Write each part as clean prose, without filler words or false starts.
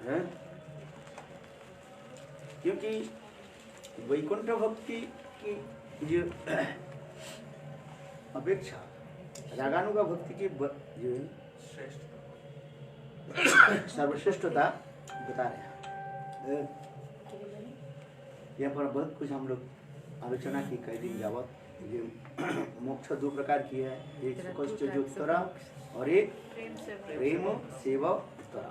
है, क्योंकि वैकुंठ भक्ति की जो अपेक्षा रागानुगा भक्ति की जो सर्वश्रेष्ठता बता रहे हैं। यहाँ पर बहुत कुछ हम लोग आलोचना की कई दिन जावत। ये मोक्ष दो प्रकार की है, एक सुखस्थ जो उत्तरा और एक प्रेम सेवा उत्तरा।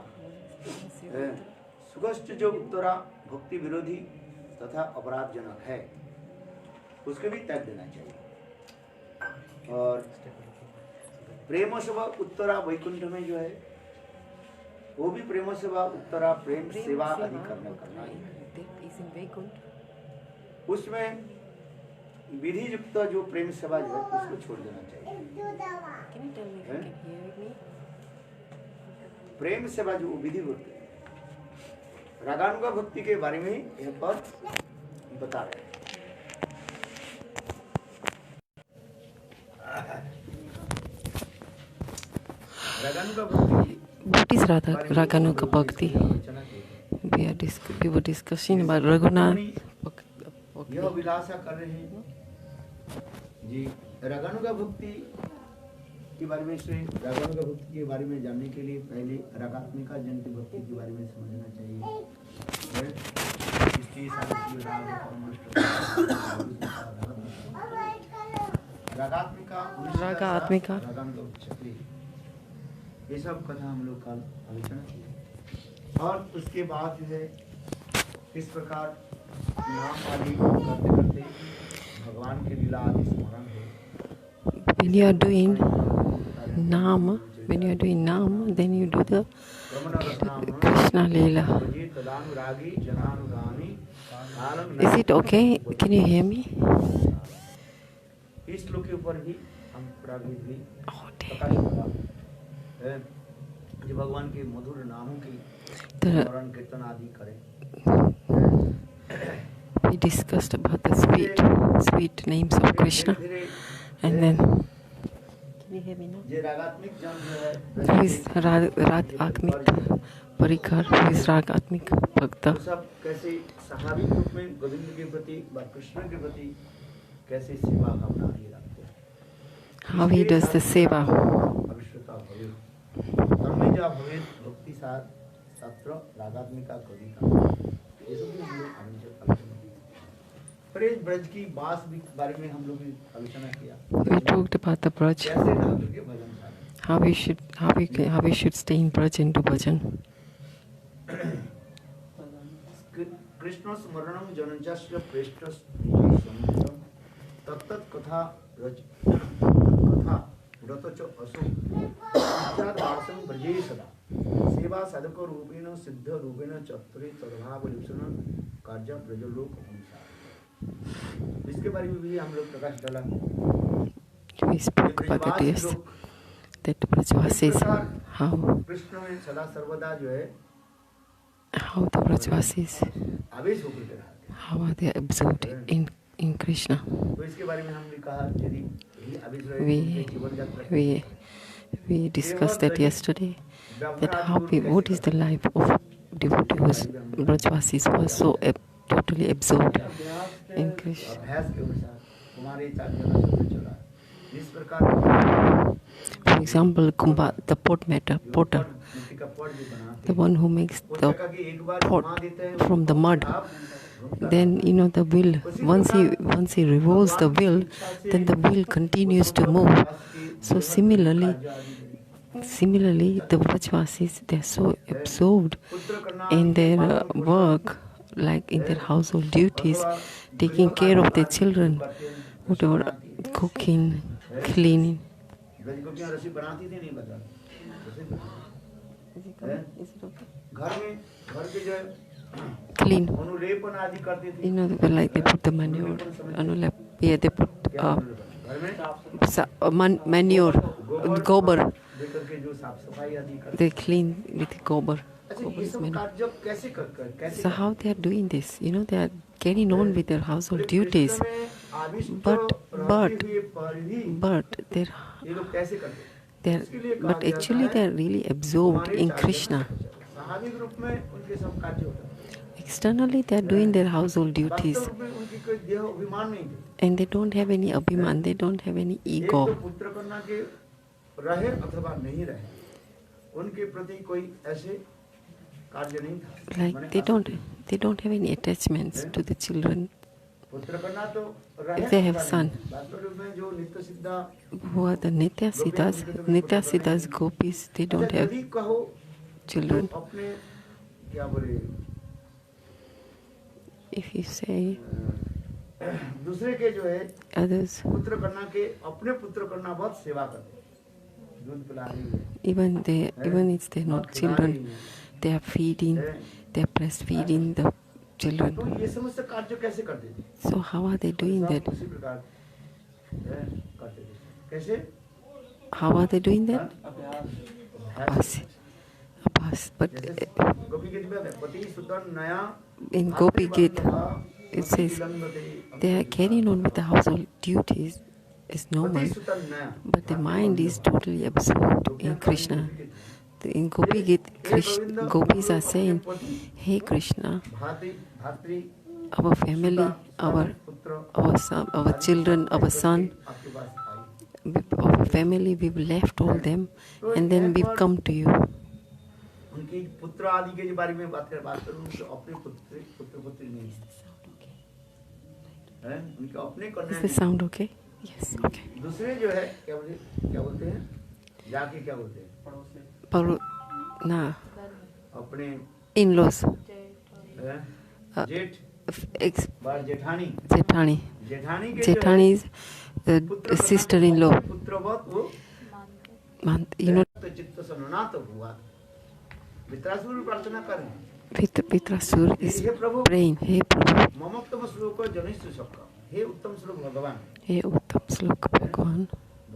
सुखस्थ जो उत्तरा भक्ति विरोधी तथा अपराधजनक है, उसके भी त्याग देना चाहिए। और प्रेम सेवा उत्तरा वैकुंठ में जो है वो भी प्रेम सेवा उत्तरा प्रेम सेवा आदि करना ही है। उसमें विधि युक्त जो प्रेम सेवा जो है उसको छोड़ देना चाहिए। प्रेम सेवा जो विधि होती है, रागानुगा भक्ति के बारे में यहाँ पर बता रहे हैं। रागानुगा भक्ति, what is Raganuga Bhakti? We were discussing about Raghunath. यह विलासा कर रहे हैं जी। रागानुगा भक्ति के बारे में से रागानुगा भक्ति के बारे में जानने के लिए पहले रागात्मिका जनित भक्ति के बारे में समझना चाहिए। रागात्मिका ये सब कथा हम लोग कल आलोचना की, और उसके बाद जो है किस प्रकार नाम आदि करते करते भगवान के लीला आदि स्मरण है। When you are doing Nam, then you do the Krishna Leela. Is it okay? Can you hear me? इस श्लोक के ऊपर भी हम प्रागीत भी जो भगवान के मधुर नामों की स्मरण कीर्तन आदि करें। We discussed about the sweet names of Krishna, and then can you hear me now? Who is Ragatmik Parikar? Who is Ragatmik Bhakta? सब कैसे स्वाभाविक रूप में गोविंद के प्रति व कृष्ण के प्रति कैसे सेवा भावना ये रखते हैं। How he does the seva. अविश्वता भवे तन्मयजा भवे भक्ति शास्त्र रागात्मिका कविता, ये सब भी हम लोग आलोचना। प्रेज ब्रज की बास भी बारे में हम लोग आलोचना किया। We talked about the Braj. कैसे ठाकुर के भजन साधन, how we should stay in Braj and do bhajan. Krishna स्मरणं जनजस्य प्रेष्ठ तत्त कथा व्रत च असो वासं ब्रजे सदा सेवा साधक रूपेण सिद्ध रूपेण चत्रे तद्भाव विभूषण कार्य ब्रजलोक अनुसार। इसके बारे में भी हम लोग प्रकाश डाला। We spoke about that yesterday. That Brajvasis, how Krishna में सदा सर्वदा जो है the Brajvasis, आवेश होकर के रहते हैं। how are they absorbed in Krishna. तो इसके बारे में हमने कहा यदि आवेश रहे जीवन यात्रा We discussed that yesterday. That what is the life of devotee who is Brajvasis who are so totally absorbed in Krishna. अभ्यास के अनुसार हमारे चार्य का सब चला। इस प्रकार For example, the potter, the one who makes the pot from the mud. Then the wheel. Once he revolves the wheel, then the wheel continues to move. So similarly, the Brajvasis, they are so absorbed in their work, like in their household duties, taking care of their children, whatever, cooking, cleaning. Clean. Like they put the manure. They put manure, gobar. They clean with gobar. So how they are doing this? They are carrying on with their household duties. But actually they are really absorbed in Krishna. स्वाभाविक रूप में उनके सब कार्य होता है। Externally, they are doing their household duties, वास्तव में उनकी कोई देह अभिमान नहीं थे। and they don't have any abhiman, they don't have any एक तो ego. पुत्र कन्या के रहे अथवा नहीं रहे, उनके प्रति कोई ऐसे कार्य नहीं था। Like they don't have any attachments to the children. पुत्र कन्या तो रहे If they have son, वास्तव में जो नित्य सिद्धा who are the Nitya Siddhas gopis, they don't have यदि कहो children. तो अपने क्या बोले If you say दूसरे के जो है others, पुत्र कन्या के अपने पुत्र कन्या बहुत सेवा करते, दूध पिला रही है, even if they're not children, they are feeding, they are breastfeeding the children. तो ये समस्त कार्य कैसे करते थे? So how are they doing that? उसी प्रकार करते थे। कैसे? How are they doing that? Abhas. But गोपी गीत में पति सुतन नया in Gopi Git, it says they are carrying on with the household duties is normal, but the mind is totally absorbed in Krishna. In Gopi Git, gopis are saying, "Hey Krishna, our family, our son, our children, our son, our family, we've left all them, and then we've come to you." उनकी पुत्र आदि के बारे में बात करूं तो अपने पुत्र पुत्री नहीं है, उनके अपने कन्या। Is the sound okay? Yes, okay. दूसरे जो है क्या बोलते हैं जाके क्या बोलते हैं ना अपने in-laws, जेठ बार जेठानी जेठानी is the sister-in-law. पुत्रवत वो You know, चित्त सन्नात हुआ, वित्रासुर प्रार्थना करें, Vitrasur is praying, "Hey Prabhu, ममोत्तम श्लोक जनिष्ठ शक्र, हे उत्तम श्लोक भगवान, hey Uttam Slok Bhagwan."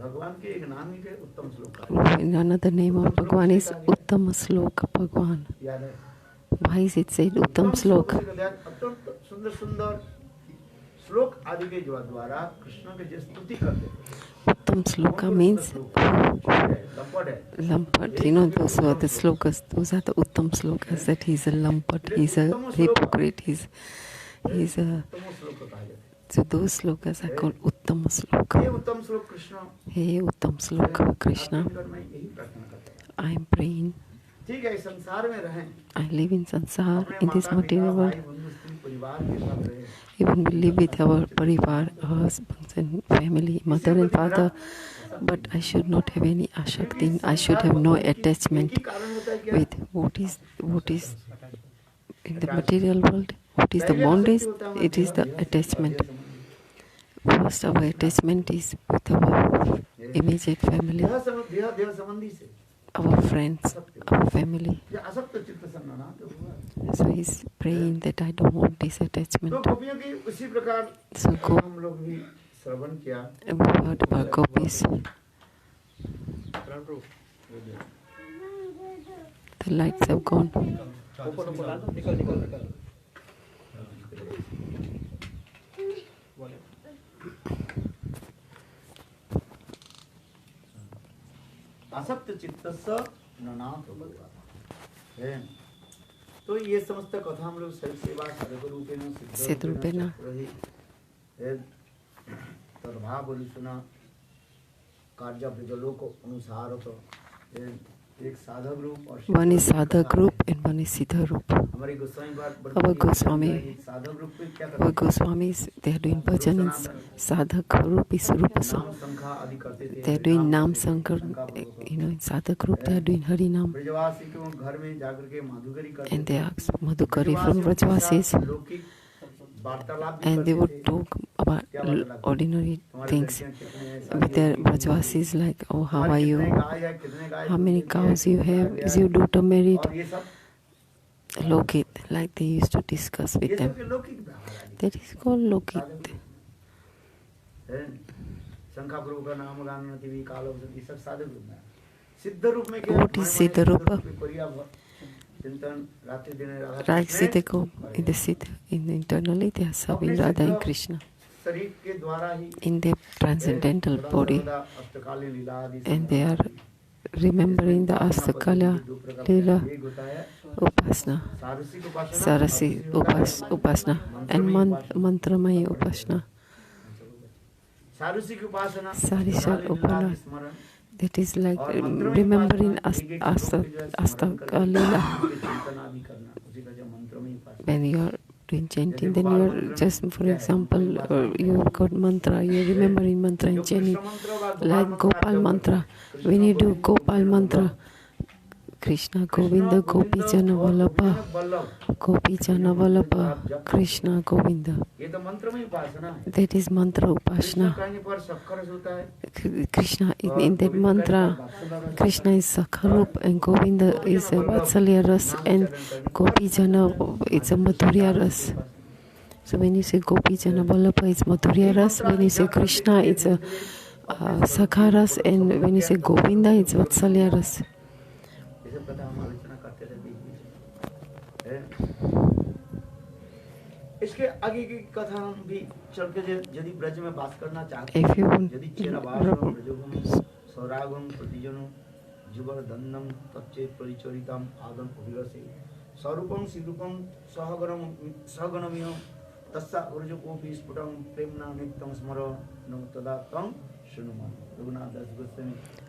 भगवान के एक नाम ही के उत्तम श्लोक In another name of Bhagwan is Uttam Slok Bhagwan. याद है? Why is it said Uttam Slok? अत्यंत सुंदर सुंदर श्लोक आदि के द्वारा कृष्ण के जो स्तुति करते हैं। Uttam Sloka means Lampad. You know, those are the slokas. Those are the Uttam Slokas. That he's a Lampad, he's a hypocrite, he's a. So those slokas are called Uttam Sloka. Hey Uttam Sloka Krishna, I am praying. I live in sansar, in this material world. Even we live with our parivar, husbands and family, mother and father, but I should not have any ashakti. I should have no attachment with what is in the material world. What is the bondage? It is the attachment. First, our attachment is with our immediate family, our friends, our family. So he's praying that I don't want this attachment. So go. We heard about gopis. The lights have gone. असक्त चित्तस्य ननाथ भगवान। तो ये समस्त कथा हम लोग शरीर सेवा साधक रूपेण तद्भाव बोली सुना कार्य ब्रजलोक अनुसार तो एक साधक रूप और one is sadhak roop and one is siddha roop. हमारे Goswamis, they are doing bhajan in sadhak roop is rupa. They are doing nam sankar, in sadhak roop they are doing harinam. And they ask madhukari from Vrajvasis. And they would talk about ordinary things with their Vrajvasis, like, "Oh, how are you? How many cows you have? Is your daughter married?" Lokit, like they used to discuss with them. That is called Lokit. What is Siddha Rupa? Right, Siddha in the Siddha, internally they are serving Radha and Krishna in their transcendental body, and they are remembering the Astakala Lila Upasana, Sarasi Upasana, and Mantramaya Upasana. Sarisal Upana. That is like remembering Astakala Lila. When you are doing chanting, then you are just, for example, you have got mantra, you are remembering mantra and chanting, like Gopal mantra. When you do Gopal mantra, Krishna Govinda Gopi Jana Vallabha, Gopi Jana Vallabha, Krishna Govinda. That is mantra upasana. Krishna, in that mantra, Krishna is Sakharup and Govinda is a Vatsalya Ras and Gopi Jana it's a Madhurya Ras. So when you say Gopi Jana Vallabha, it's Madhurya Ras. When you say Krishna, it's a Sakha Ras, and when you say Govinda, it's Vatsalya Ras. इसके आगे की कथा भी चल के यदि ब्रज में वास करना चाहते हैं, यदि चेरावासम ब्रजोगम सौरागम प्रतिजनो जुगलदन्नम तच्चेत परिचरितम आदम अभिरसे स्वरूपम सिरूपम सहगणमिह तस्सा ऊर्जकोपि स्फुटं प्रेमना नित्यं स्मर नम तदा तं शृणुमा.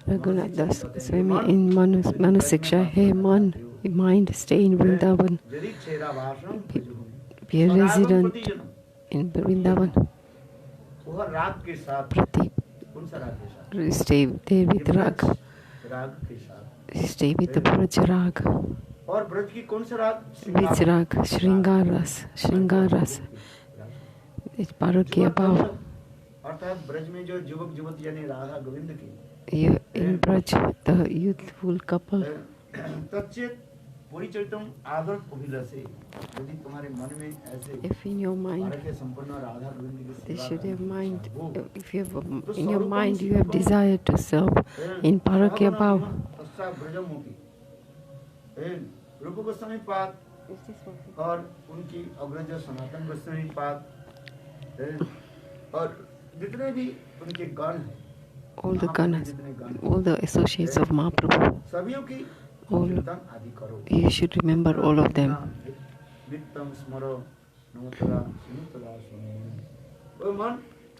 Raghunath Das Goswami in Manusiksha, hey mind, stay in Vrindavan. Be a resident in Vrindavan. Pradeep, stay there with Rag. Stay with the Braj Rag. Which Rag? Shringar Ras. It's Parakya Bhav. In Braj, the youthful couple. If in your mind, they should have mind. If you have in your mind you have desire to serve in Parakya Bhav. रूप गोस्वामी पाद और उनकी अग्रज सनातन गोस्वामी पाद और जितने भी उनके गण हैं, all the ganas, all the associates of Mahaprabhu, सभियों की all, कीर्तन आदि करो. you should remember all of them. नित्यं स्मरो नमोतरा सुनुतरा सुनो. वो मन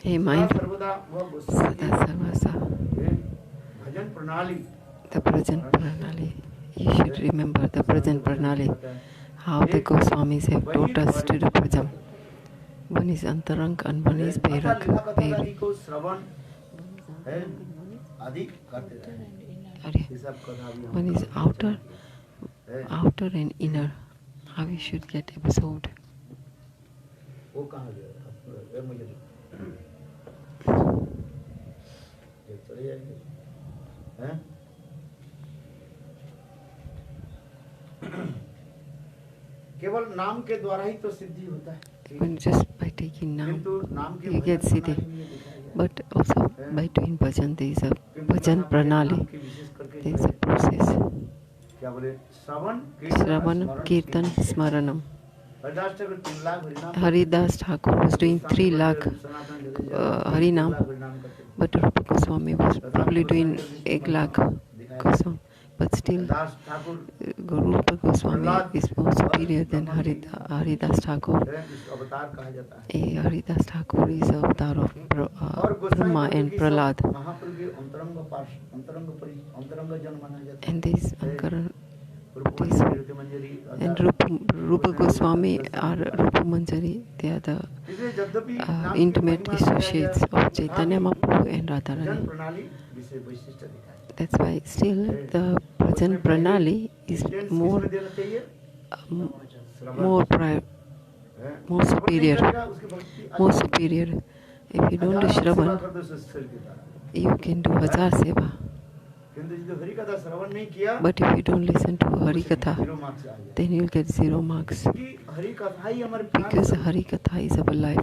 Hey mind, सर्वदा वह Sada Sarvasa, भजन प्रणाली, the present Pranali. You should remember the present Pranali, how the Goswamis have taught us to do Prajam. One is Antarang and one is Bairak. One is outer and inner. How you should get absorbed. केवल नाम के द्वारा ही तो सिद्धि होता है. When just by taking Nam, you get Siddhi. But also by doing bhajan, there is a bhajan pranali. There is a process. Shravan, Kirtan, Smaranam. Haridas Thakur was doing 3 lakh Harinam, but Rupa Goswami was probably doing 1 lakh Goswami. But still, Rupa Goswami is more superior than Haridas Thakur. Haridas Thakur is the avatar of Brahma and Prahlad. And this and Rupa Goswami or Rupa Manjari, they are the intimate associates of Chaitanya Mahaprabhu and Radharani. That's why still the Bhajan Pranali is more superior. If you don't do Shravan, you can do Hazar Seva. But if you don't listen to Harikatha, then you'll get 0 marks. Because Harikatha is our life.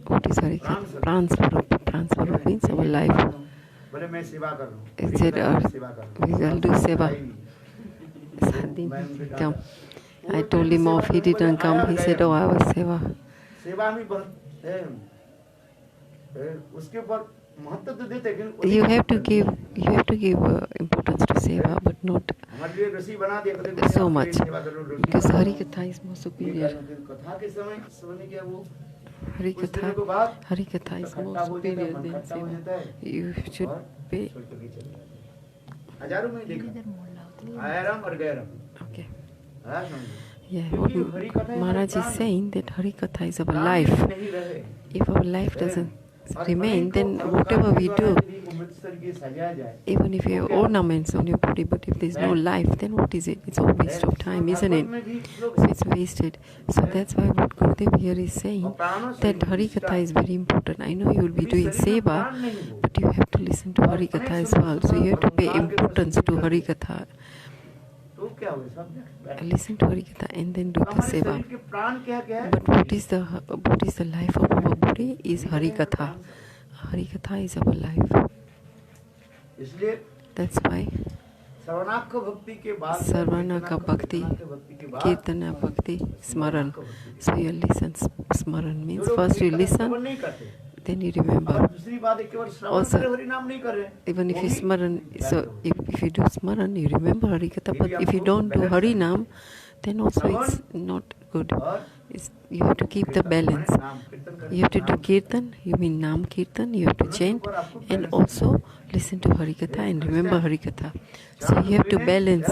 What is Harikatha? Pranswarup means our life. He said, we will do Seva. I told him off, he didn't come. He said, oh, I was Seva. महत्व तो देते हैं, लेकिन You have to give importance to seva, but not हमारे लिए रस्सी बना दिया, कहते so हैं, much, सेवा करो, रस्सी because बना Hari दो। Katha is more ये superior. कथा के समय ने किया वो Hari कुछ दिनों के Katha, बाद Hari Katha is खट्टा more हो जाता है, superior मन than खट्टा हो seva. जाता है You should और pay. छोड़ के चले जाते हैं। हजारों में देखा, आया राम और गया राम, Okay. आया समझे? Yeah, क्योंकि what हरि कथा Maharaj is saying that Hari Katha is our life. नहीं रहे, If our life doesn't और remain, अनेकों then अलंकार whatever के we द्वारा do, यदि अमृतसर की सजाया जाए, even if you have ornaments on your body, but if there's no life, then what is it? It's all waste of time, isn't it? में भी लोग So it's wasted. So that's why what Gurudev here is saying, that Hari Katha is very important. I know you will be doing seva, but you have to listen to Hari Katha as well. So you have to pay importance to Hari Katha. तो क्या हुआ, सब बैठ- Listen to Hari Katha and then do the हमारे seva. शरीर के प्राण क्या क्या है? But what is the life of our body is Hari Katha. Hari Katha is our life. इसलिए That's why सर्वनाक भक्ति के बाद Sarvanaka Bhakti, Kirtana Bhakti, Smaran. So you listen, Smaran means first you listen, नहीं करते, then you और remember. दूसरी बात है केवल श्रवण Also, करे हरि नाम नहीं कर रहे, Even if वो you भी Smaran, so if you do Smaran, you remember Hari Katha, but if you don't do Hari Nam, then also it's not good. और You have to keep the balance. नाम कीर्तन करें, You have to do Kirtan, you mean Nam Kirtan, you have to chant, and also listen to Hari Katha and remember Hari Katha. So you have to balance.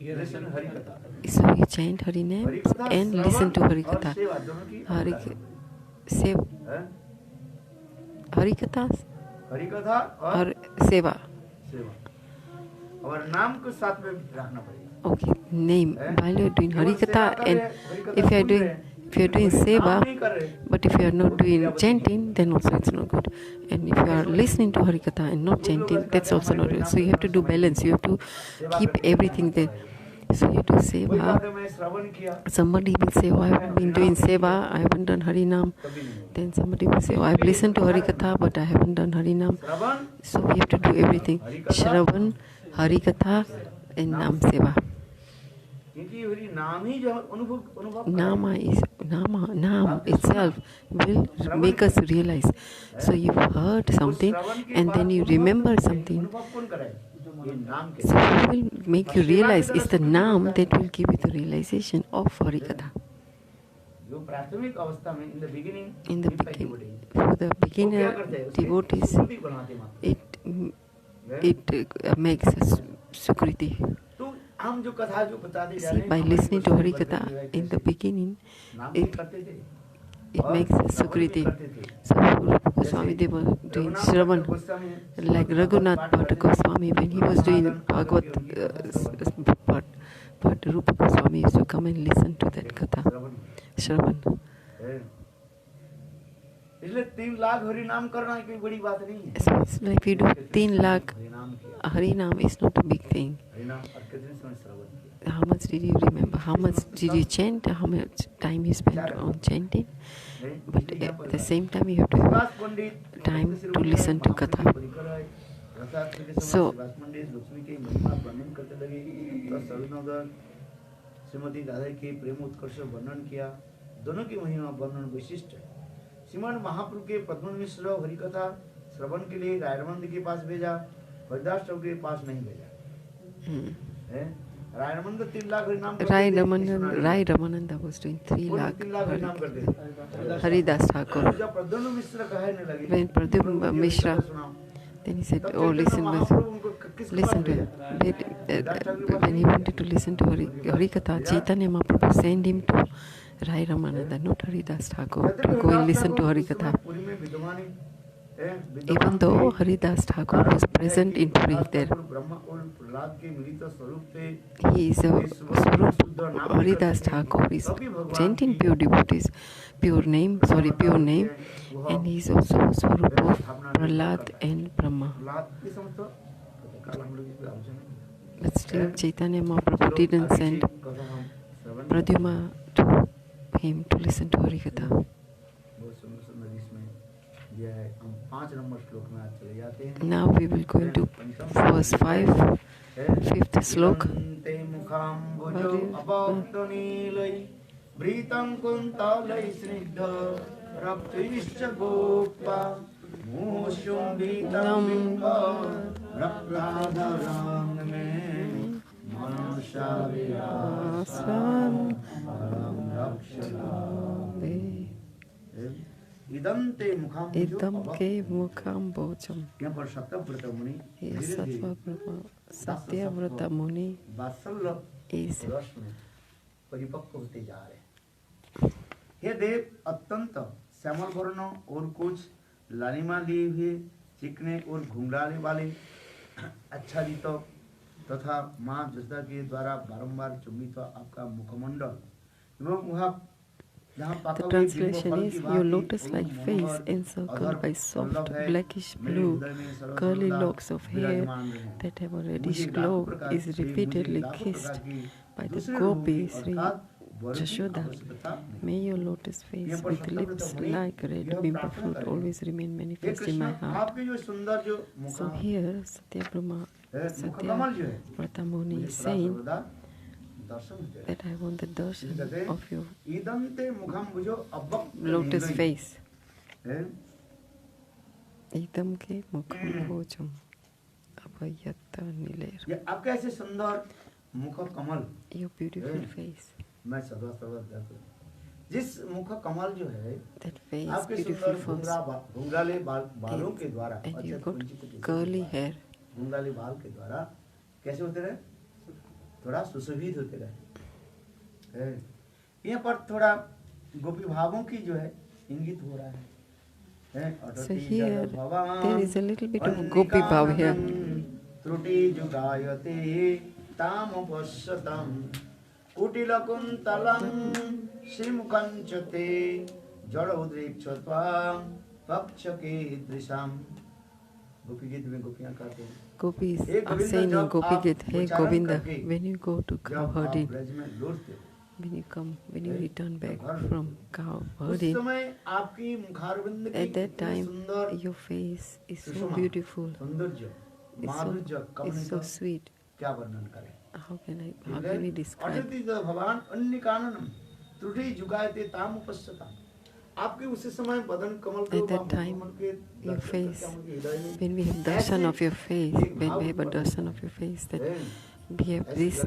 ये listen Hari कथा, So you chant Hari names and listen to Hari Katha. सेवा दोनों की Hari Seva, है? Hari Katha Hari कथा और or Seva. सेवा, और नाम को साथ में रखना पड़ेगा। Okay, name. While you are doing Hari Katha and if you are doing Seva, नहीं कर रहे, but if you are not doing chanting, then also it's not good. And if you are listening to Hari Katha and not chanting, that's also not good. So you have to do balance. You have to keep everything there. So you do कोई Seva. बात है, मैं श्रवण किया, Somebody will say, oh, I haven't been doing Seva, I haven't done Hari Nam. कभी नहीं। Then somebody will say, oh, I've listened to Hari Katha, but I haven't done Hari Nam. Shravan, So we have to do everything. Shravan, Hari Katha and Nam Seva. क्योंकि हरि नाम ही जो अनुभव Nam itself will make us realize. So you've heard something and then you remember something. अनुभव कौन कराए? ये नाम के So it will make you realize. It's the Nam that will give you the realization of Hari Katha. जो प्राथमिक अवस्था में in the beginning, In the beginning, for the beginner devotees, it makes us Sukriti. तो हम जो कथा जो बताते जा See, रहे हैं, by listening to Hari Katha in the beginning, नाम it करते थे, it makes us Sukriti. So Rupa Goswami, they were doing Shravan, like Raghunath Bhatta Goswami, when he was doing Bhagavad part, Rupa Goswami used to come and listen to that Katha, Shravan. इसलिए 3 लाख हरि नाम करना कोई बड़ी बात नहीं है। So it's like we do 3 lakh Hari नाम किया, Hari Nam is not a big thing. Hari नाम और कितने समय श्रवण किया, How much did you remember? How much did you chant? How much time you spent on chanting? But at the same time, you have to have Vikas Pandit time to listen to Katha. So, पंडित लक्ष्मी के महिमा वर्णन करते लगे, तो सरुनगर श्रीमती राधा के प्रेम उत्कर्ष वर्णन किया, दोनों की महिमा वर्णन विशिष्ट है। श्रीमान महाप्रभु के पद्मन मिश्र हरिकथा श्रवण के लिए रायरमंद के पास भेजा, हरिदास चौक के पास नहीं भेजा। है? रायरमंद 3 लाख हरिनाम करते थे। Rai Ramananda was doing 3 वो lakh 3 लाख हरिनाम करते थे। Haridas Thakur. जब पद्मन मिश्र कहने लगे, When Pradyumna Mishra, सुनाओ, then he said, तब oh, चैतन्य महाप्रभु उनको किसके listen पास to भेजा? when he wanted to listen to Hari Katha, Chaitanya Mahaprabhu sent him to Rai Ramananda, not Haridas Thakur, to go and listen to Hari Katha. Puri में विद्वानी है, Even though Haridas Thakur was present in Puri there, Brahma और प्रहलाद के मिलित स्वरूप थे, he is a Swarup. Haridas Thakur is chanting pure devotees, pure name, and he is also Swarup of Prahlad and Brahma. Prahlad की समझ तो कल हम लोग इस पे आलोचना की। But still, Chaitanya Mahaprabhu didn't send कथा हम श्रवण Pradyumna to him to listen to Hari Katha. बहुत सुंदर सुंदर इसमें दिया है। हम 5 नंबर श्लोक में आज चले जाते हैं। Now we will go into verse 5, 5th slok. ते मुखाम्बुजो अभक्तनीलै वृतं कुन्तलै स्निग्ध रक्तैश्च गोप्ता मूषुम्बितं बिम्ब रक्ताधरांग में मनसा विरासन रक्षलाभे इदं ते मुखाम्बोजम। यहाँ पर सत्यव्रत मुनि Satyavrata Muni वात्सल्य is रस में परिपक्व होते जा रहे हैं। हे देव अत्यंत श्यामल वर्ण और कुछ लालिमा लिए हुए चिकने और घुंघराले वाले आच्छादित तथा माँ जसदा के द्वारा बारंबार चुम्बित आपका मुखमंडल एवं वह The translation is your lotus-like face encircled by soft blackish blue curly locks of hair that have a reddish glow is repeatedly kissed by the gopi Sri Jashoda. May your lotus face with lips like red bimba fruit always remain manifest in my heart. So here Satyavrata Muni is saying that I want the darshan of your lotus face. Idam ke mukham bhojam abhayatta niler. आपके ऐसे सुंदर मुख कमल, your beautiful face. मैं सदा सर्वदा जिस मुख कमल जो है that face, आपके beautiful सुंदर घुंघराले बालों के द्वारा, and you got curly hair, घुंघराले बाल के द्वारा कैसे होते रहे, थोड़ा सुशोभित होते रहे। यहाँ पर थोड़ा गोपी भावों की जो है इंगित हो रहा है। So here there is a little bit of gopi bhav here. त्रुटि जुगायते ताम पश्यताम कुटिलकुंतलं श्रीमुखंचते जड़ोद्रेक्षत्वां पक्षके दृशाम। गोपी गीत में गोपियां कहते हैं, Gopis are saying in Gopi Gita, hey Govinda, when you go to cow herding, when you return back from cow herding, at that time your face is so beautiful, it's so sweet. How can we describe? At that time, your face, when we have darshan of your face, when we have a darshan of your face, that we have this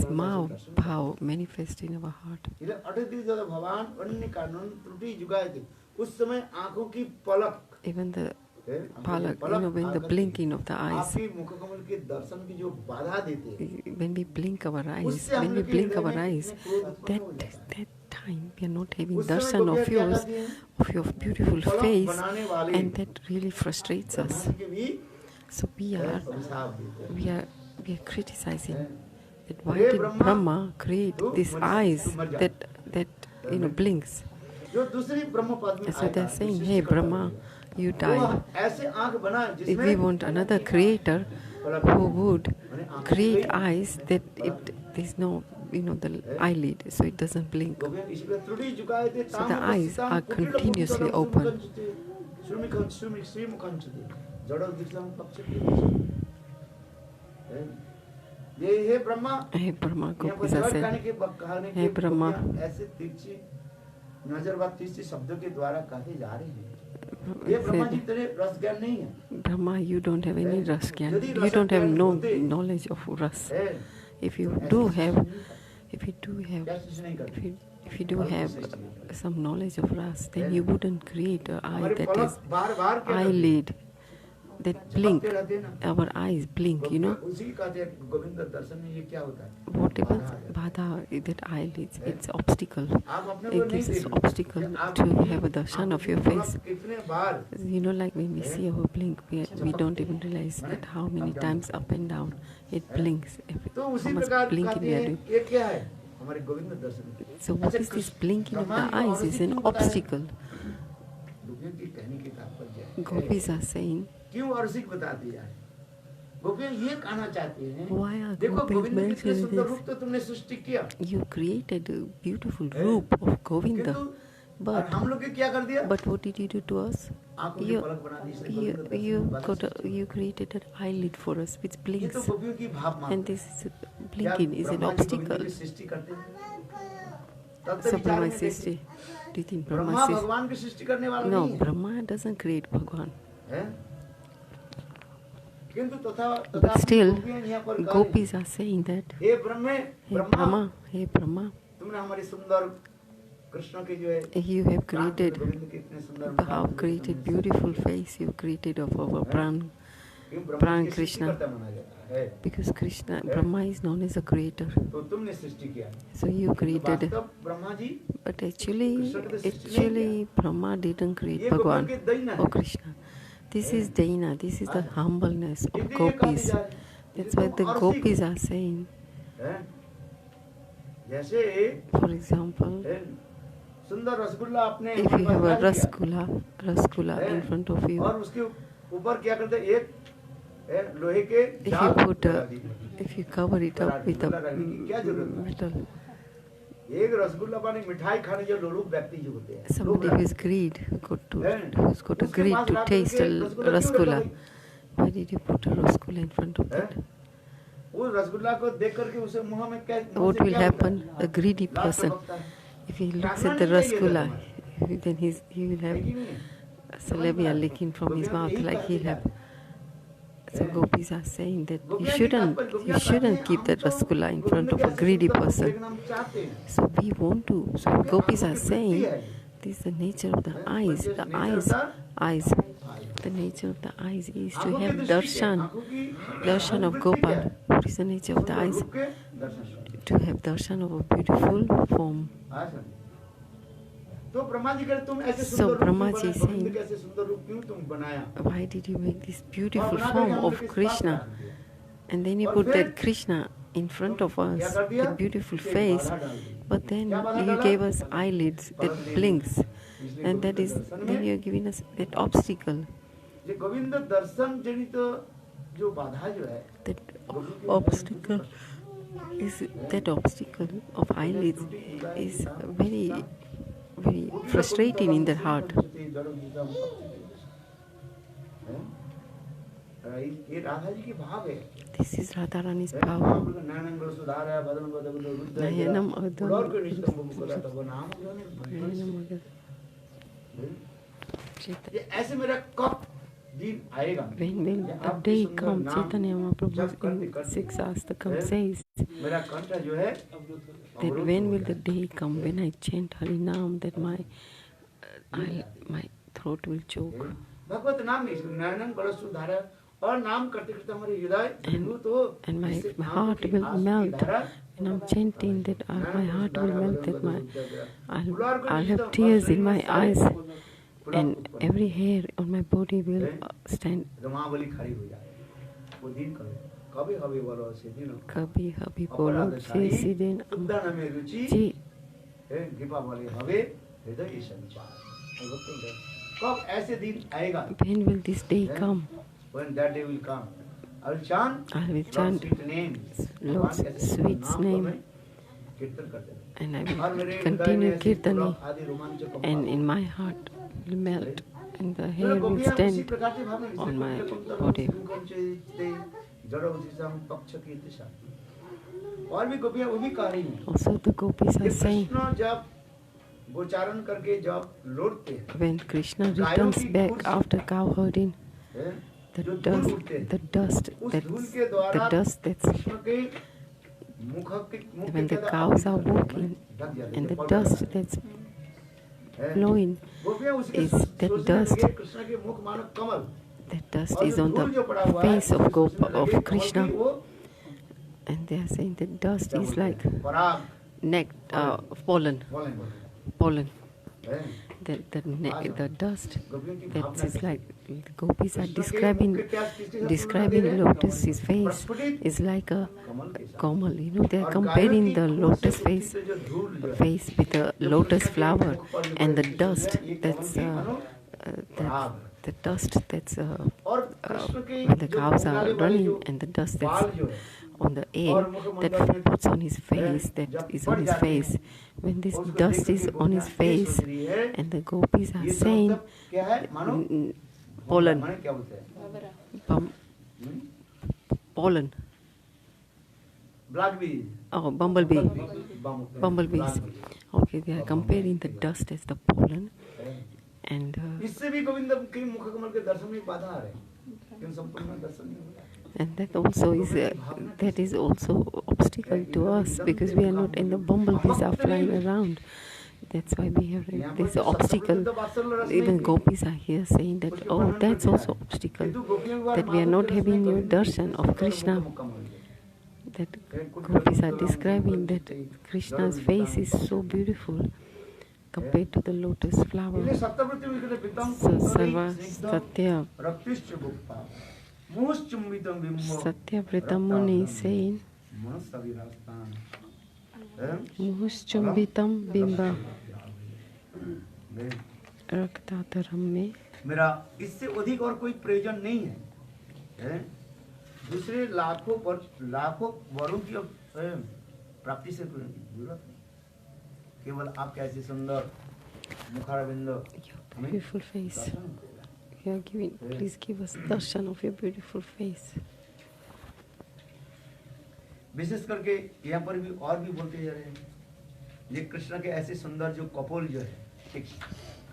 bhav manifest in our heart. Even the palak, when the blinking of the eyes, when we blink our eyes, that time we are not having darshan of yours, of your beautiful face, and that really frustrates us. So we are criticizing that why did Brahma create these eyes that blinks? So they are saying, hey Brahma, you died. If we want another creator who would create eyes that there's no, the eyelid, so it doesn't blink. So the eyes are continuously open. Hey Brahma, Gopis are saying, hey Brahma, Brahma, you don't have any ras gyan. You don't have no knowledge of ras. If you do have some knowledge of ras, then you wouldn't create an eye that is eyelid that blink. Our eyes blink, Whatever bada, that eyelids, it's obstacle. It gives us obstacle to have a darshan of your face. Like when we see our blink, we don't even realize that how many times up and down it blinks. How much blinking we are doing. So what is this blinking of the eyes is an obstacle. Gopis are saying, why are Gopis mentioning this? You created a beautiful roop of Govinda, but what did you do to us? You created an eyelid for us which blinks, and this blinking is an obstacle. तत्व So विचार Brahma में is देखिए, सृष्टि. Do you think Brahma Brahma is? भगवान की सृष्टि करने वाला No, नहीं है, Brahma doesn't create Bhagwan. हैं? किंतु तथा But still, गोपियां यहाँ पर कह रही gopis are saying that, हैं, हे ब्रह्मे hey ब्रह्मा, Brahma, तुमने हमारी सुंदर कृष्ण के जो है you have Kant created, Govind के इतने सुंदर you have created beautiful face. You created of our Pran, Brahma Pran की सृष्टि Krishna. करता माना जाता है, Because Krishna, Brahma is known as a creator. तो तुमने सृष्टि किया, So you created. वास्तव Brahma ji But actually, Brahma didn't create ये गोपियों Bhagwan के दैना or है, Krishna. This is Daina. This is the humbleness of इसलिए ये कहा gopis. जा रहा है, That's what the तुम और gopis सीखो, are saying. हैं? जैसे For example, हैं, सुंदर रसगुल्ला अपने if you have a rasgulla हैं, in front of you, और उसके ऊपर क्या करते हैं, एक हैं, लोहे के if जाल you put लगा a, the, if you cover it up with a क्या जरूरत है? metal, एक रसगुल्ला पानी मिठाई खाने जो लोलुप व्यक्ति जो होते हैं, somebody लोग who's greed, who's got a उसके greed pass to locker taste के a रसगुल्ला क्यों रखा rasgulla. भाई? Why did you put a rasgulla in front of that? वो रसगुल्ला को देख करके उसे मुंह में क्या, मुंह What से will क्या होता happen? है? A greedy लात person, टपकता है, if he looks काटना at the नहीं चाहिए rasgulla, था then he will है have कि नहीं है? a salivia leaking from his mouth, like he'll have. So gopis are saying that you shouldn't keep that rasgulla in front of a greedy person. So we want to. So gopis are saying this is the nature of the eyes. The nature of the eyes is to have darshan of Gopal. What is the nature of the eyes? To have darshan of a beautiful form. So Brahma ji is saying, why did you make this beautiful form of Krishna? And then you put that Krishna in front of us, that beautiful face, but then you gave us eyelids that blinks, and that is, then you are giving us that obstacle. That obstacle of eyelids is very, very frustrating in their heart. This is Radharani's power. Nayanam When will the day come? Chaitanya Mahaprabhu in 6 Astakam says that when will the day come when I chant Harinam that my throat will choke. And my heart will melt. And I'm chanting that my heart will melt, that I'll have tears in my eyes, and every hair on my body will stand. Kabhi habhi bolo jesi din ji. When will this day come? When that day will come, I will chant Lord's sweet name, and I will continue kirtani, and in my heart will melt, and the hair will stand on my body. Also the gopis are saying, when Krishna returns back after cow herding, the dust that's when the cows are walking, and the dust that's blowing is that dust is on the face of Krishna, and they are saying that dust is like pollen. The dust that is like, the gopis are describing lotus's face is like a kamal. They are comparing the lotus face with a lotus flower, and the dust that's the dust that's when the cows are running, and the dust that's on the air that puts on his face, that is on his face. When this dust is on his face, and the gopis are saying pollen. black bees. Oh, bumblebee. Bumblebees. Bumblebees. Okay, they are comparing the dust as the pollen. And इससे भी गोविंद के मुख कमल के दर्शन में बाधा आ रहे हैं, क्यों संपूर्ण दर्शन नहीं हो रहा। and that is also obstacle to us because we are not, and the bumblebees are flying around. That's why we have this obstacle. Even gopis are here saying that, oh, that's also obstacle, that we are not having your darshan of Krishna. That gopis are describing that Krishna's face is so beautiful compared to the lotus flower. So Sarva Satya Satyavrita Muni is saying, Muhuschumbitam Bimba Raktataram में मेरा इससे अधिक और कोई प्रयोजन नहीं है, दूसरे लाखों वरों की प्राप्ति से कोई जरूरत नहीं, केवल आप कैसे सुंदर मुखारविंद beautiful face. You are giving, please give us darshan of your beautiful face. विशेष करके यहाँ पर भी और भी बोलते जा रहे हैं, ये कृष्ण के ऐसे सुंदर जो कपोल जो है,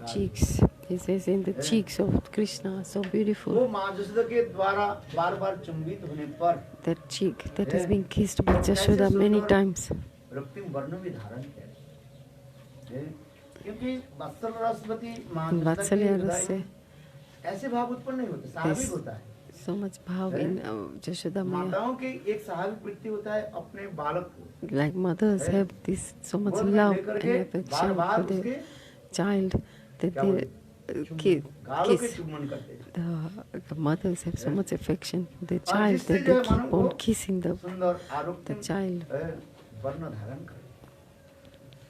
cheeks, he says in the cheeks of Krishna are so beautiful. वो माँ जसोदा के द्वारा बार-बार चुंबित होने पर that cheek that has been kissed by Jashoda many times. रक्तिम वर्ण में धारण किया, क्योंकि वत्सल रसवती माँ Vatsalya रस से ऐसे भाव उत्पन्न नहीं होते, स्वाभाविक होता है। So much bhav in Jashoda Maya. माताओं की एक स्वाभाविक वृत्ति होता है अपने बालक को, Like mothers have this so much love and affection for their child that they kiss. The mothers have so much affection for their child that they keep on kissing the child. वर्ण धारण करे,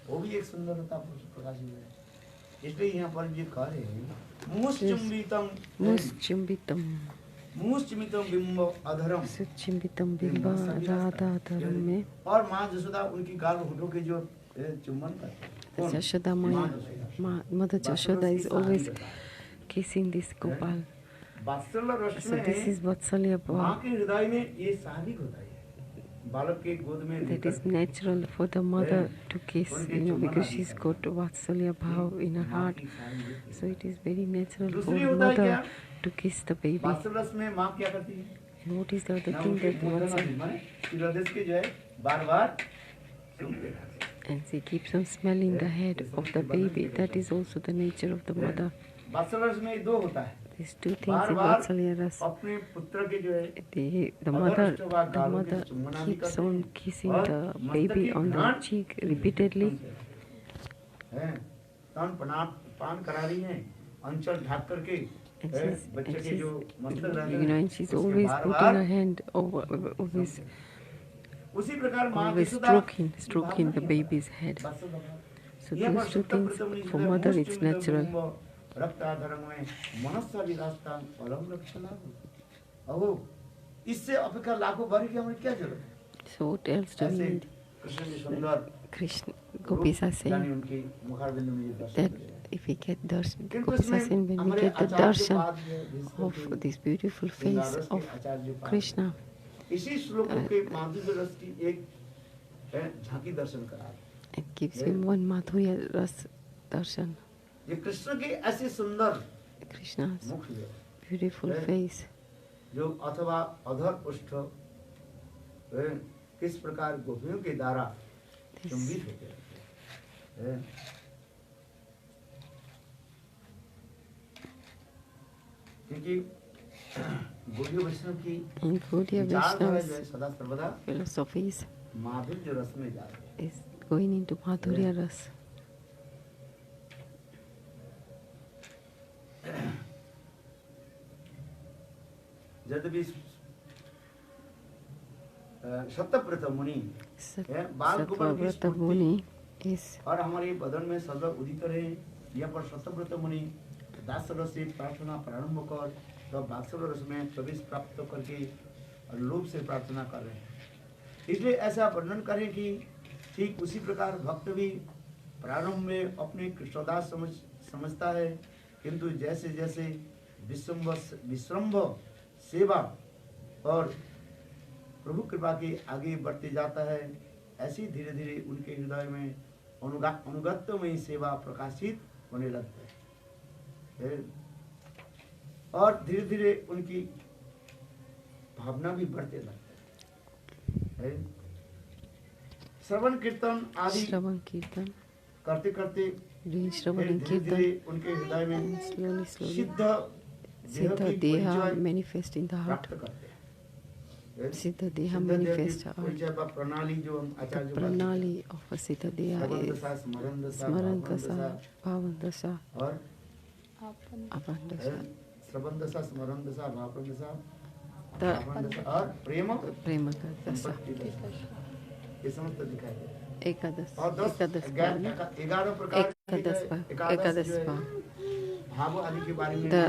वो भी एक सुंदरता प्रकाशित है। इसलिए यहाँ पर ये कह रहे हैं मुश्चिमितम बिंब अधरम सुचिंबितम बिंबा राधाधरम में, और माँ जसोदा उनकी गाल होठों के जो चुम्बन करते हैं। Jashoda Maya, Mother Jashoda is always kissing this Gopal. So this is Vatsalya माँ Bhav. के हृदय में ये स्वाभाविक होता है, बालक के गोद में That is natural for the mother to kiss, because she's got Vatsalya Bhav in her heart. So it is very natural for mother to kiss the baby. Vatsal रस में माँ क्या करती है? And what is the other thing that Vatsalya? हृदय के जो है बार-बार चूमते रहते हैं। And she keeps on smelling the head of the baby. That is also the nature of the mother. Vatsal रस में दो होता है, These two things in Vatsalya Ras. अपने पुत्र के जो है The mother keeps on kissing the baby on the cheek repeatedly. तन पान करा रही है, अंचल ढक करके बच्चे के जो मस्तक रहते हैं, and she's always putting her hand over, always उसी प्रकार माँ stroking the baby's head. So those two things for mother it's natural. इससे अपेक्षा लाखों भर की हमें क्या जरूरत है? So what else do we need? Krishna, gopis are saying that if we get darshan, gopis are saying when we get the darshan of this beautiful face of Krishna, इसी श्लोकों के माधुर्य रस की एक झांकी दर्शन करा, it gives him one madhurya ras darshan. ये कृष्ण के ऐसे सुंदर Krishna's मुख है, beautiful face, जो अथवा अधर पुष्ट किस प्रकार गोपियों के द्वारा चुंबित होते हैं, क्योंकि गौड़ीय वैष्णव की and Gaudiya Vaishnava's सदा सर्वदा philosophies माधुर्य रस में जा रहे हैं। is going into madhurya ras. यद्यपि सत्यव्रत मुनि बाल गोपाल की Satyavrata स्फूर्ति Muni is और हमारे बदन में सदा उदित रहे, यह पर सत्यव्रत मुनि दास रस से प्रार्थना प्रारंभ कर तो बात्सल रस में प्रवेश प्राप्त करके लोभ से प्रार्थना कर रहे हैं। इसलिए ऐसा वर्णन करें कि ठीक उसी प्रकार भक्त भी प्रारंभ में अपने कृष्णदास समझता है, किंतु जैसे जैसे विश्रम्भ सेवा और प्रभु कृपा के आगे बढ़ते जाता है, ऐसी धीरे धीरे उनके हृदय में अनुगत्य सेवा प्रकाशित होने लगता है और धीरे धीरे उनकी भावना भी बढ़ते लगता है। श्रवण कीर्तन आदि करते करते धीरे उनके हृदय में सिद्ध देह manifest in the heart. प्राप्त करते हैं। Siddha Deha manifest heart. प्रणाली जो हम The Acharya pranali of a Siddha Deha is Smaran Dasa, Bhavan Dasa, और Apan Dasa. श्रवण दशा, स्मरण दशा, भावन दशा, The भावन दशा और Premaka Dasa. संपत्ति दशा, ये समस्त दिखाई दे रहा है। Ekadas. और 11 प्रकार Ekadas Pa. भाव आदि के बारे में The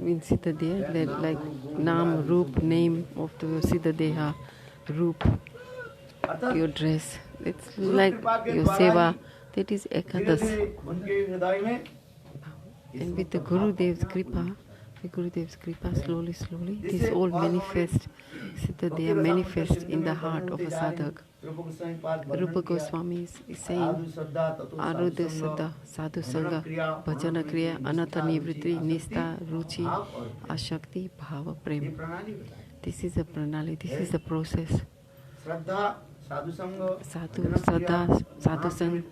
in Siddha Deha, they like Nam, Roop, name of the Siddha Deha, Roop, your dress. It's like your seva. That is Ekadas. उनके हृदय में And with the Gurudev's Kripa, slowly, this all manifest. Siddha Deha manifest in the heart of a sadhak. Rupa Goswami is saying, Arudha Saddha, Sadhu Sangha, Bhajana Kriya, Anata Nivritti, Nista, Ruchi, Ashakti, Bhava, Prem. This is a pranali, this is the process. Sadhu Saddha, Sadhu Sangha,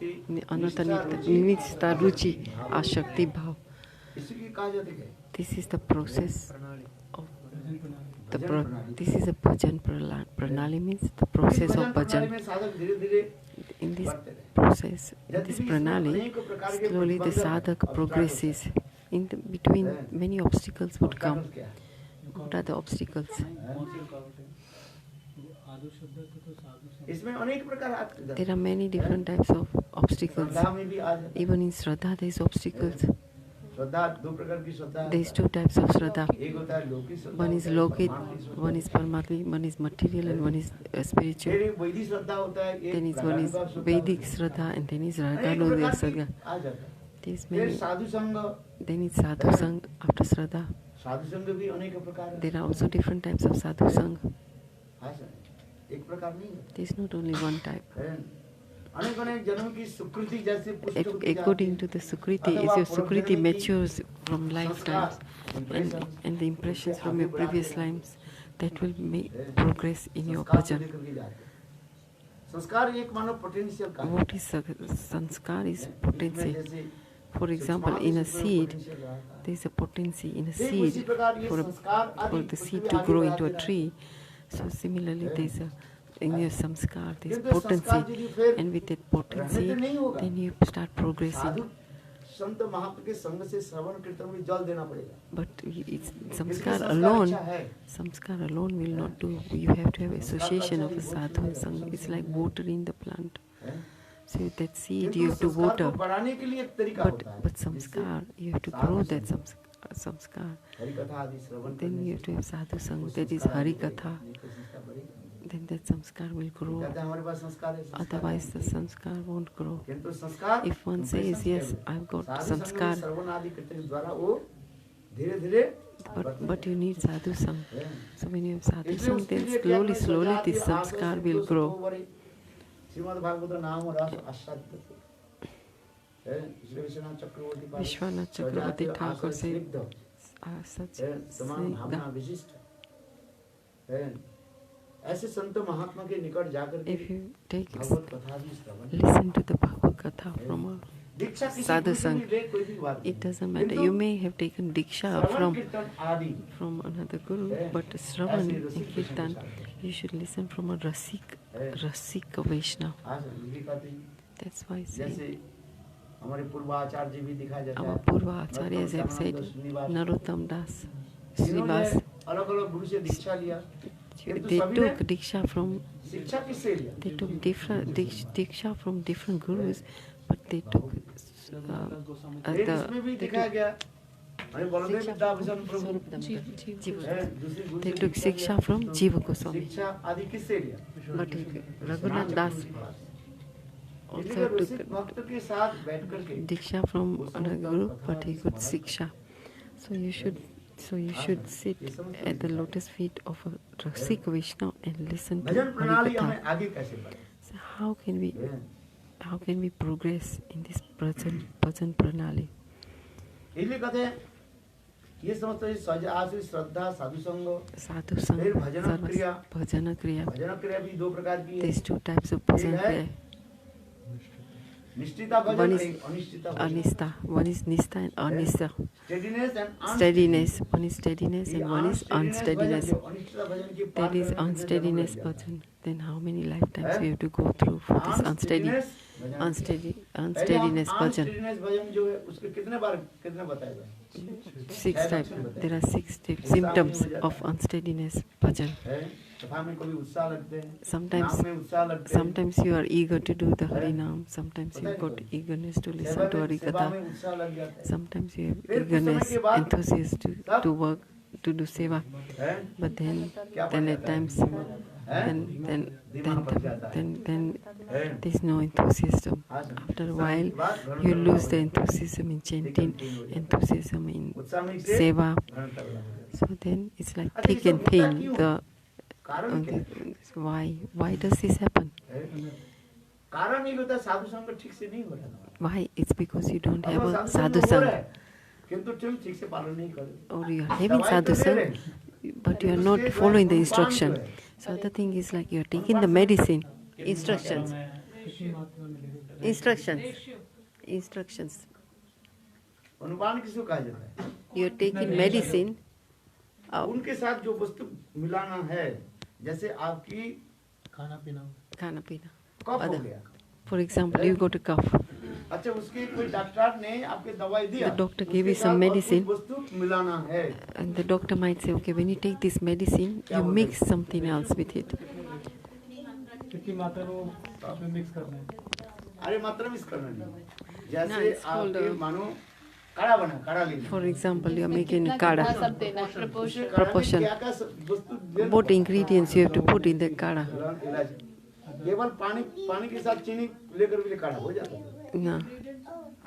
Anata Nivritti, Ruchi, Ashakti, Bhava. This is the process of this is a bhajan pranali, means the process of bhajan. In this process, in this pranali, slowly the sadhak progresses. In the, between many obstacles would come. What are the obstacles? There are many different types of obstacles. Even in Shraddha there is obstacles. There is two types of Shraddha. One is Lokit, one is Paramatma, one is material and one is spiritual. Then is one is Vedic Shraddha and then is Raganodaya Shraddha. There is many. Then is Sadhu Sangha after Shraddha. There are also different types of Sadhu Sangha. There is not only one type. According to the Sukriti, as your Sukriti matures from lifetimes and the impressions from your previous lives, that will make progress in your bhajan. What is sanskar? Is potency. For example, in a seed, there is a potency in a seed for the seed to grow into a tree. So similarly, there is a in your samskar, there is potency, and with that potency, then you start progressing. But samskar alone will not do. You have to have association of a sadhu and sangha. It's like watering the plant. So that seed you have to water. But samskar, you have to grow that samskar. Then you have to have sadhu sangha. That is harikatha. Then that samskar will grow. Otherwise the samskar won't grow. If one says, yes, I've got samskar, but you need sadhu sangha. So when you have sadhu sangha, then slowly this samskar will grow. Vishwanath Chakravarti Thakur said, such if you listen to the Bhagavad Katha from a sadhu sangha, it doesn't matter. You may have taken diksha from another guru, but Shravan and Kirtan, you should listen from a Rasik Vaishnava. That's why I say our Purva Acharyas have said, Narottam Das, Srivas, they took diksha from diksha from different gurus, but they took they took Siksha from Jiva Goswami. But Raghunath Das also took diksha from another guru, but he got Siksha. So you should sit at the lotus feet of a to seek Vishnu and listen to भजन प्रणाली Harikatha. हमें आगे कैसे बढ़े? So how can we progress in this bhajan pranali? इसलिए कहते हैं ये समझते हैं सज आश्रित श्रद्धा साधु संग Sadhu फिर Sangha, भजन क्रिया Bhajana Kriya. भजन क्रिया भी दो प्रकार की है There's two types of bhajan एक है kriya. निष्ठिता भजन One और is एक अनिष्ठिता भजन Anista. One is Nistha and Anista. Steadiness and Steadiness. One is steadiness and one is unsteadiness. अनिष्ठिता भजन की That is unsteadiness bhajan. Then how many lifetimes we have to go through for this unsteadiness bhajan? अनस्टेडीनेस भजन जो है उसके कितने बार कितने बताए गए? 6 types. There are 6 symptoms of unsteadiness bhajan. है कथा में कभी उत्साह लगते हैं Sometimes, नाम में उत्साह लगते हैं sometimes you are eager to do the Harinam. Sometimes you got eagerness to listen to सेवा Harikatha. में उत्साह लग जाता है Sometimes you have फिर कुछ समय eagerness, के बाद enthusiasm to work, to do seva. है But then at times, then there's no enthusiasm. After a while, you lose the enthusiasm in chanting, enthusiasm in उत्साह में से seva. भ्रम तक लग जाता So then it's like thick and thin. है कारण क्या है? Why does this happen? कारण ये होता है साधु संग ठीक से नहीं हो रहा Why? It's because you don't अब have वो a संग sadhu हो रहा sang, है, किंतु तुम ठीक से पालन नहीं कर रहे or you are having दवाई sadhu तो ले sang, रहे, but you are उसके not बाद following the अनुपान instruction. जो है, So the thing is like you are taking the medicine, instructions. अनुपान किसको कहा जाता है? You are taking medicine. उनके साथ जो वस्तु मिलाना है, जैसे आपकी खाना पीना Khana pina. कफ हो Other. गया, For example, you go to cough. अच्छा उसके कोई डॉक्टर ने आपके दवाई दिया, The doctor उसके gave you साथ some और medicine. कुछ वस्तु मिलाना है, And the doctor might say, okay, when you take this medicine, you mix something else with it. कितनी मात्रा वो उसमें मिक्स करना है? अरे मात्रा मिस करना नहीं, No, जैसे it's called आपके मानो काढ़ा बना, काढ़ा लेना, For example, you are making kada. उसे काढ़ा में Proportion. क्या-क्या वस्तु देना What पड़ता है? ingredients you have to put in the kada? इलाज केवल पानी के साथ चीनी लेकर भी काढ़ा हो जाता है, No,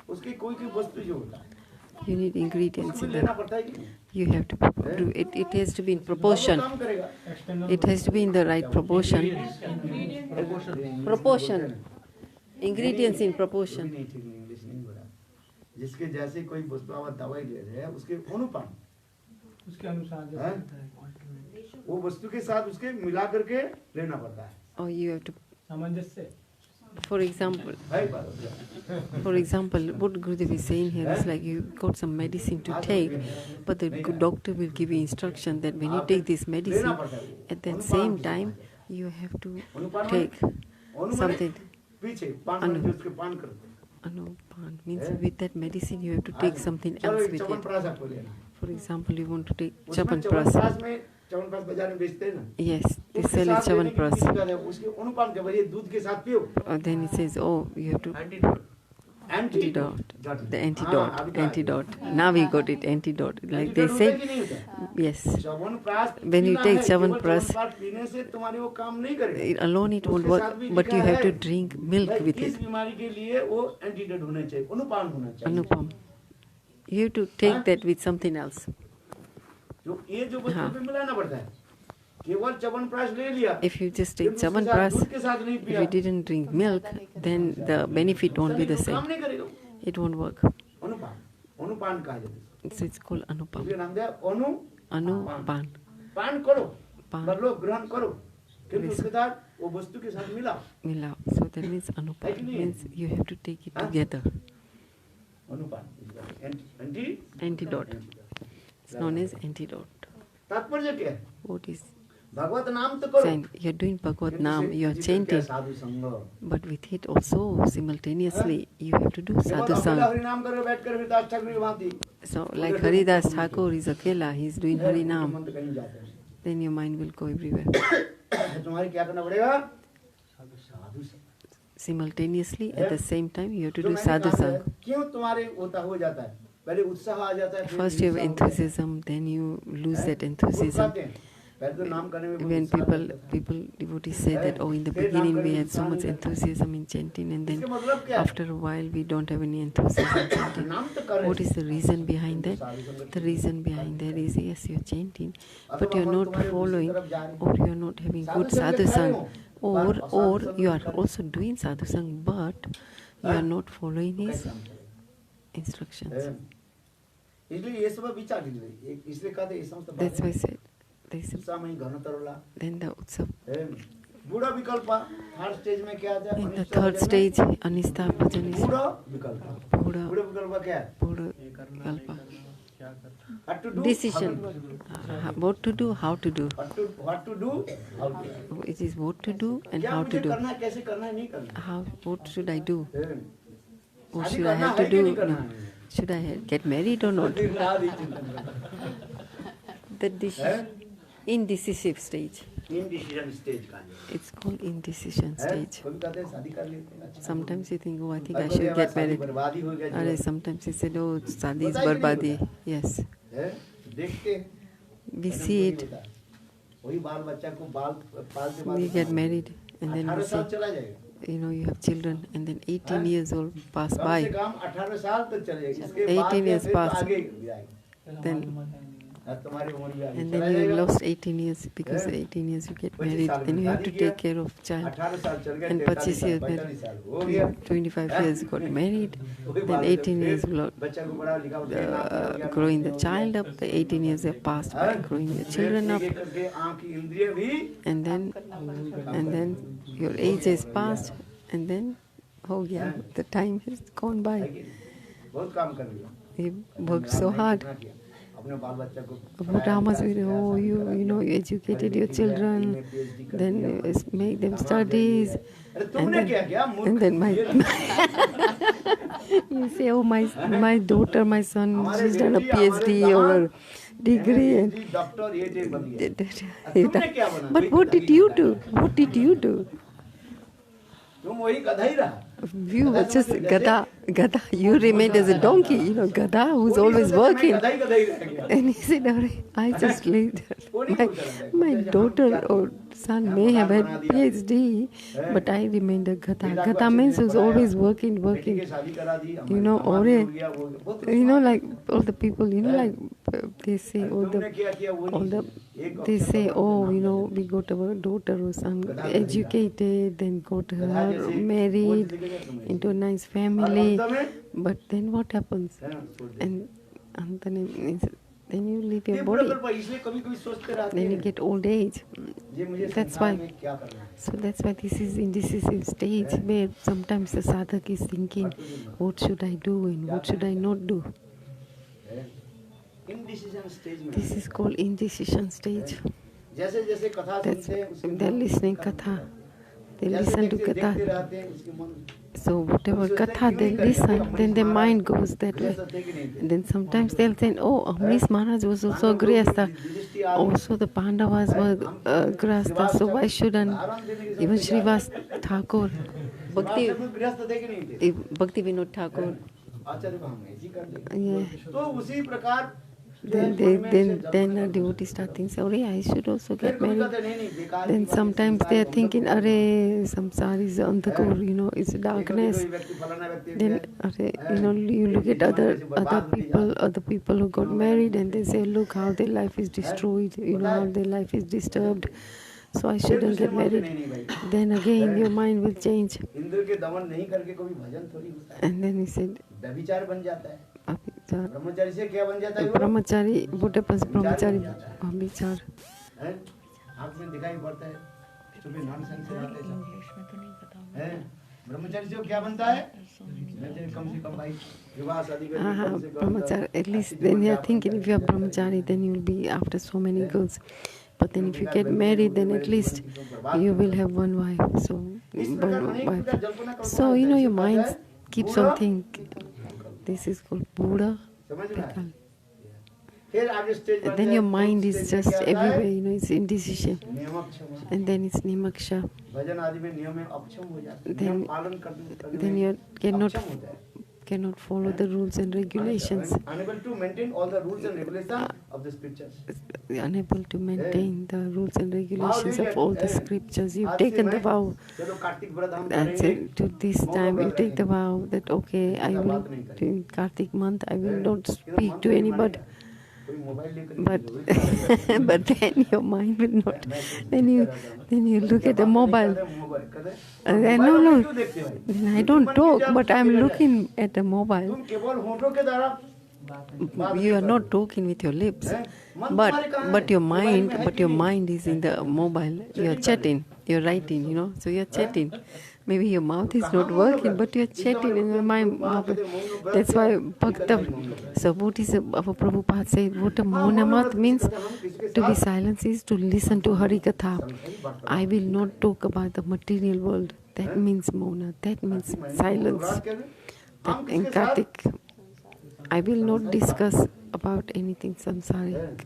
उसकी कोई वस्तु जो होता है you need ingredients उसको in भी लेना that. पड़ता है कि नहीं? You have to do it. It has to be in proportion. काम करेगा external It has to be in the right proportion. Proportion. Ingredients in भी proportion. नहीं, ठीक नहीं, इंग्लिश नहीं हो रहा, जिसके जैसे कोई वस्तु आप दवाई ले रहे हैं उसके अनुपान उसके अनुसार जैसे हैं? होता है, वो वस्तु के साथ उसके मिला करके लेना पड़ता है, Or you have to, सामंजस्य for example, है बात हो गया। what Gurudev is saying here is like you got some medicine to take, but the doctor will give you instruction that when you take this medicine, at that same time you have to अनुपान take माने something. पीछे पान अनु। जो उसके पान करते हैं। Anupan means with that medicine you have to take something चलो else एक with it. च्यवनप्राश आपको लेना, For example, you want to take उसमें Chavanpras. च्यवनप्राश में च्यवनप्राश बाजार में बेचते हैं ना, Yes, they उसके sell it साथ लेने की Chavanpras. किसी का है, उसके अनुपान के वजह दूध के साथ पियो, Then it says, oh, you have to antidote, the antidote. Now we got it, antidote. Like they said, yes. Chyawanprash When you पीना take है, केवल च्यवनप्राश, च्यवनप्राश पीने से तुम्हारे वो काम नहीं करेगा। Alone it won't उसके work, साथ भी but you लिखा have to है, drink milk भाई, with इस it. बीमारी के लिए वो एंटीडोट होना चाहिए, अनुपान होना चाहिए। Anupam. You have to take that with something else. जो ये जो वस्तु हाँ। पे मिलाना पड़ता है, केवल च्यवनप्राश ले लिया, If you just take फिर उसके साथ Chavanpras, दूध के साथ नहीं if पिया, you didn't drink milk, then the benefit won't be the तो काम same. नहीं करेगा। It won't work. अनुपान, अनुपान कहा जाता है, So it's called Anupam. इसलिए नाम दिया Anupan. पान करो, पान। कर लो, ग्रहण करो, क्योंकि उसके साथ वो वस्तु के साथ मिला, Mila. So that means Anupam. Means you have to take it together. अनुपान, anti Antidote. It's known as antidote. तात्पर्य क्या है? What is भगवत नाम तो करो, saying? You're doing Bhagavad Nam, you're जिससे क्या chanting, साधु संग, but with it also simultaneously you have to do केवल sadhu अकेला sang. हरि नाम करके बैठ कर दास ठाकुर की भांति, So like Haridas Thakur is Akela, he's doing Hari Nam, मन तो कहीं जाता है, then your mind will go everywhere. तुम्हारे क्या करना पड़ेगा? साधु संग। Simultaneously, at the same time, you have to जो do मैंने sadhu कहा है, sang. क्यों तुम्हारे होता हो जाता है? पहले उत्साह आ जाता है, फिर First you have निरुत्साह हो जाता है। enthusiasm, then you lose that वो enthusiasm. कहते हैं, पहले तो नाम करने में बहुत when उत्साह people लगता था। devotees say that, oh, in the फिर नाम beginning करने we में had so उत्साह much नहीं रहता। enthusiasm in chanting, and then इसका मतलब क्या है? after a while we don't have any enthusiasm in chanting. नाम तो कर रहे What is थे। the reason behind किंतु that? साधु संगत The की reason behind that is, yes, you're chanting, अथवा but you're मन not तुम्हारे उसी following, तरफ जा रहे हैं। or you're not having Sadhu good संगत sadhu कर रहे sang, हो, or पर असाधु संगत you नहीं are कर रहे। also doing sadhu sang, but you हाँ? are not following तो his कैसे काम चलेगा? instructions. इसलिए ये सब विचार इसलिए कहते ये समस्त That's why I said, उत्साहमयी घन तरला then the utsav. बूढ़ा विकल्प थर्ड स्टेज में क्या आता है? In the अनिष्टा third भजन में stage, Anista Bhajan is बूढ़ा विकल्प Buddha, बूढ़ा विकल्प क्या है? Buddha Kalpa. What to do, Decision. how to do. What to do, how to do. What to do, how to do. It is what to do and क्या how मुझे to do. करना है, कैसे करना है, नहीं करना How, what should I do? है। What शादी should I करना have है to कि do? नहीं करना No. है? Should I get married or not? दिन रात ही चिंतन करना। The decision. Indecisive stage. Indecision stage का है। It's called indecision stage. कभी कहते हैं शादी कर लेते हैं, अच्छा। Sometimes you think, oh, I think I और should बोले, get शादी married. बर्बादी हो गया Or जीवन। sometimes you said, oh, Sadi is होता है कि नहीं barbadi. होता? Yes. है? देखते हैं। We वचन see वही it. होता है। वही बाल बच्चा को पालते We get married and then we 18 साल say, चला जाएगा। you know, you have children and then 18 years old pass कम से by. कम 18 साल तक चले जाएगा। इसके 18 बाद years फिर तो pass. आगे जाएगा। Then अब तुम्हारी उम्र भी आगे and चला then you जाएगा। lost 18 years because Yeah. 18 years you get 25 married, साल then में you have शादी to किया, take care of child. 18 साल चल गए, And 43 25 साल, years 45 साल हो then गया। 25 years got married, वही then बात है, 18 फिर years बच्चा को बड़ा लिखा हो गया, growing the child up, the 18 years have passed by, growing the children up, करके आँख की इंद्रिय भी and then your age has passed, and then हो गया, the time has gone by. बहुत काम कर लिया। He worked so hard. अपने बाल बच्चा को But how much you know, you educated your children, then you make them studies, अरे तुमने क्या किया? and then you say, oh, my daughter, my son, she's done a PhD or a degree, and doctor ये बन गया। तुमने क्या बना? but what did you do? What did you do? तुम वही गधा ही रहा। You were just Gada. You remained as a donkey, you know, Gada who's always working. गधा ही रह गया। And he said, I just laid my daughter or son may have had PhD, but I remained a Gada. Gada means who's always working. बेटी की शादी करा दी, You know, हमारा और हो गया, वो बहुत you know, like all the people, you know, like they say, तुमने क्या किया वो नहीं। एक they say, oh, you know, we got our daughter or son educated, then got her married into a nice family. But then what happens? And then you leave your body. इसलिए कभी-कभी सोचते रहते Then you हैं, get old age. ये मुझे That's संसार why. में क्या करना है? So that's why this is indecisive stage where sometimes the sadhak is thinking, what should I do and what should I not do? Indecision stage में This is called indecision stage. जैसे-जैसे कथा That's सुनते हैं उसके they're मन listening कर्म katha. होता है। They जैसे listen to देखते katha. रहते हैं उसके मन So whatever katha they listen, then their mind goes that way. And then sometimes they'll say, oh, Amrish Maharaj was also a grihastha. Also the Pandavas were grihastha, so why shouldn't even Srivas Thakur, Bhakti गृहस्थ थे कि नहीं थे? Bhakti Vinod Thakur, आचार्य को हम ऐसी कर देते yeah. तो उसी प्रकार Then a devotee start thinking, oh, I should also फिर get कभी married. कहते नहीं नहीं बेकार Then sometimes they are thinking, Arey, samsar is andhakar, you know, it's darkness. Then, you know, you look at other people who got married, and they say, look how their life is destroyed, you know, how their life is disturbed. So I shouldn't get married. Then again, your mind will change. Indra के दमन नहीं करके कोई भजन थोड़ी होता है। And then he said, व्यभिचार बन जाता है। Abhichar. ब्रह्मचारी से क्या बन जाता है वो? Brahmachari, what happens? Brahmachari, Abhichar. हैं? आँख में दिखाई पड़ता है। सुबह नॉनसेंस से आते हैं। हैं? ब्रह्मचारी से क्या बनता है? कम से कम भाई विवाह शादी करके कम से कम Brahmachari. At least then they are thinking, if you are brahmachari, then you will be after so many girls. But then if you get married, then at least you will have one wife. So, one wife. So, you know, your mind keeps on thinking. This is called Buddha. समझ में आया? फिर आगे stage And then your mind is just everywhere, you know, it's indecision. नियमक्षम And then it's Nimaksha. भजन आदि में नियम में अक्षम हो जाता है। Then- नियम पालन करने Then you cannot अक्षम हो जाए। cannot follow the rules and regulations, unable to maintain all the rules and regulations of the scriptures. unable to maintain the rules and regulations of all the scriptures. You've taken the vow. चलो कार्तिक व्रत हम That's करेंगे, it. To this time, you take the vow that okay, I will in Kartik month I will not speak to anybody. कोई mobile लेकर But but then your mind will not. Then you look at the mobile. No. Then I don't talk, but I'm looking at the mobile. तुम केवल होठों के द्वारा You are not talking with your lips, but your mind is in the mobile. You are chatting, you're writing, so you're chatting. Maybe your mouth is not working, but you're chatting in your mind. That's why so what is our Prabhupada said, what a Maunamat means, to be silent is to listen to Hari Katha. I will not talk about the material world. That means Mauna, that means silence. That in Kartik, I will not discuss about anything samsaric.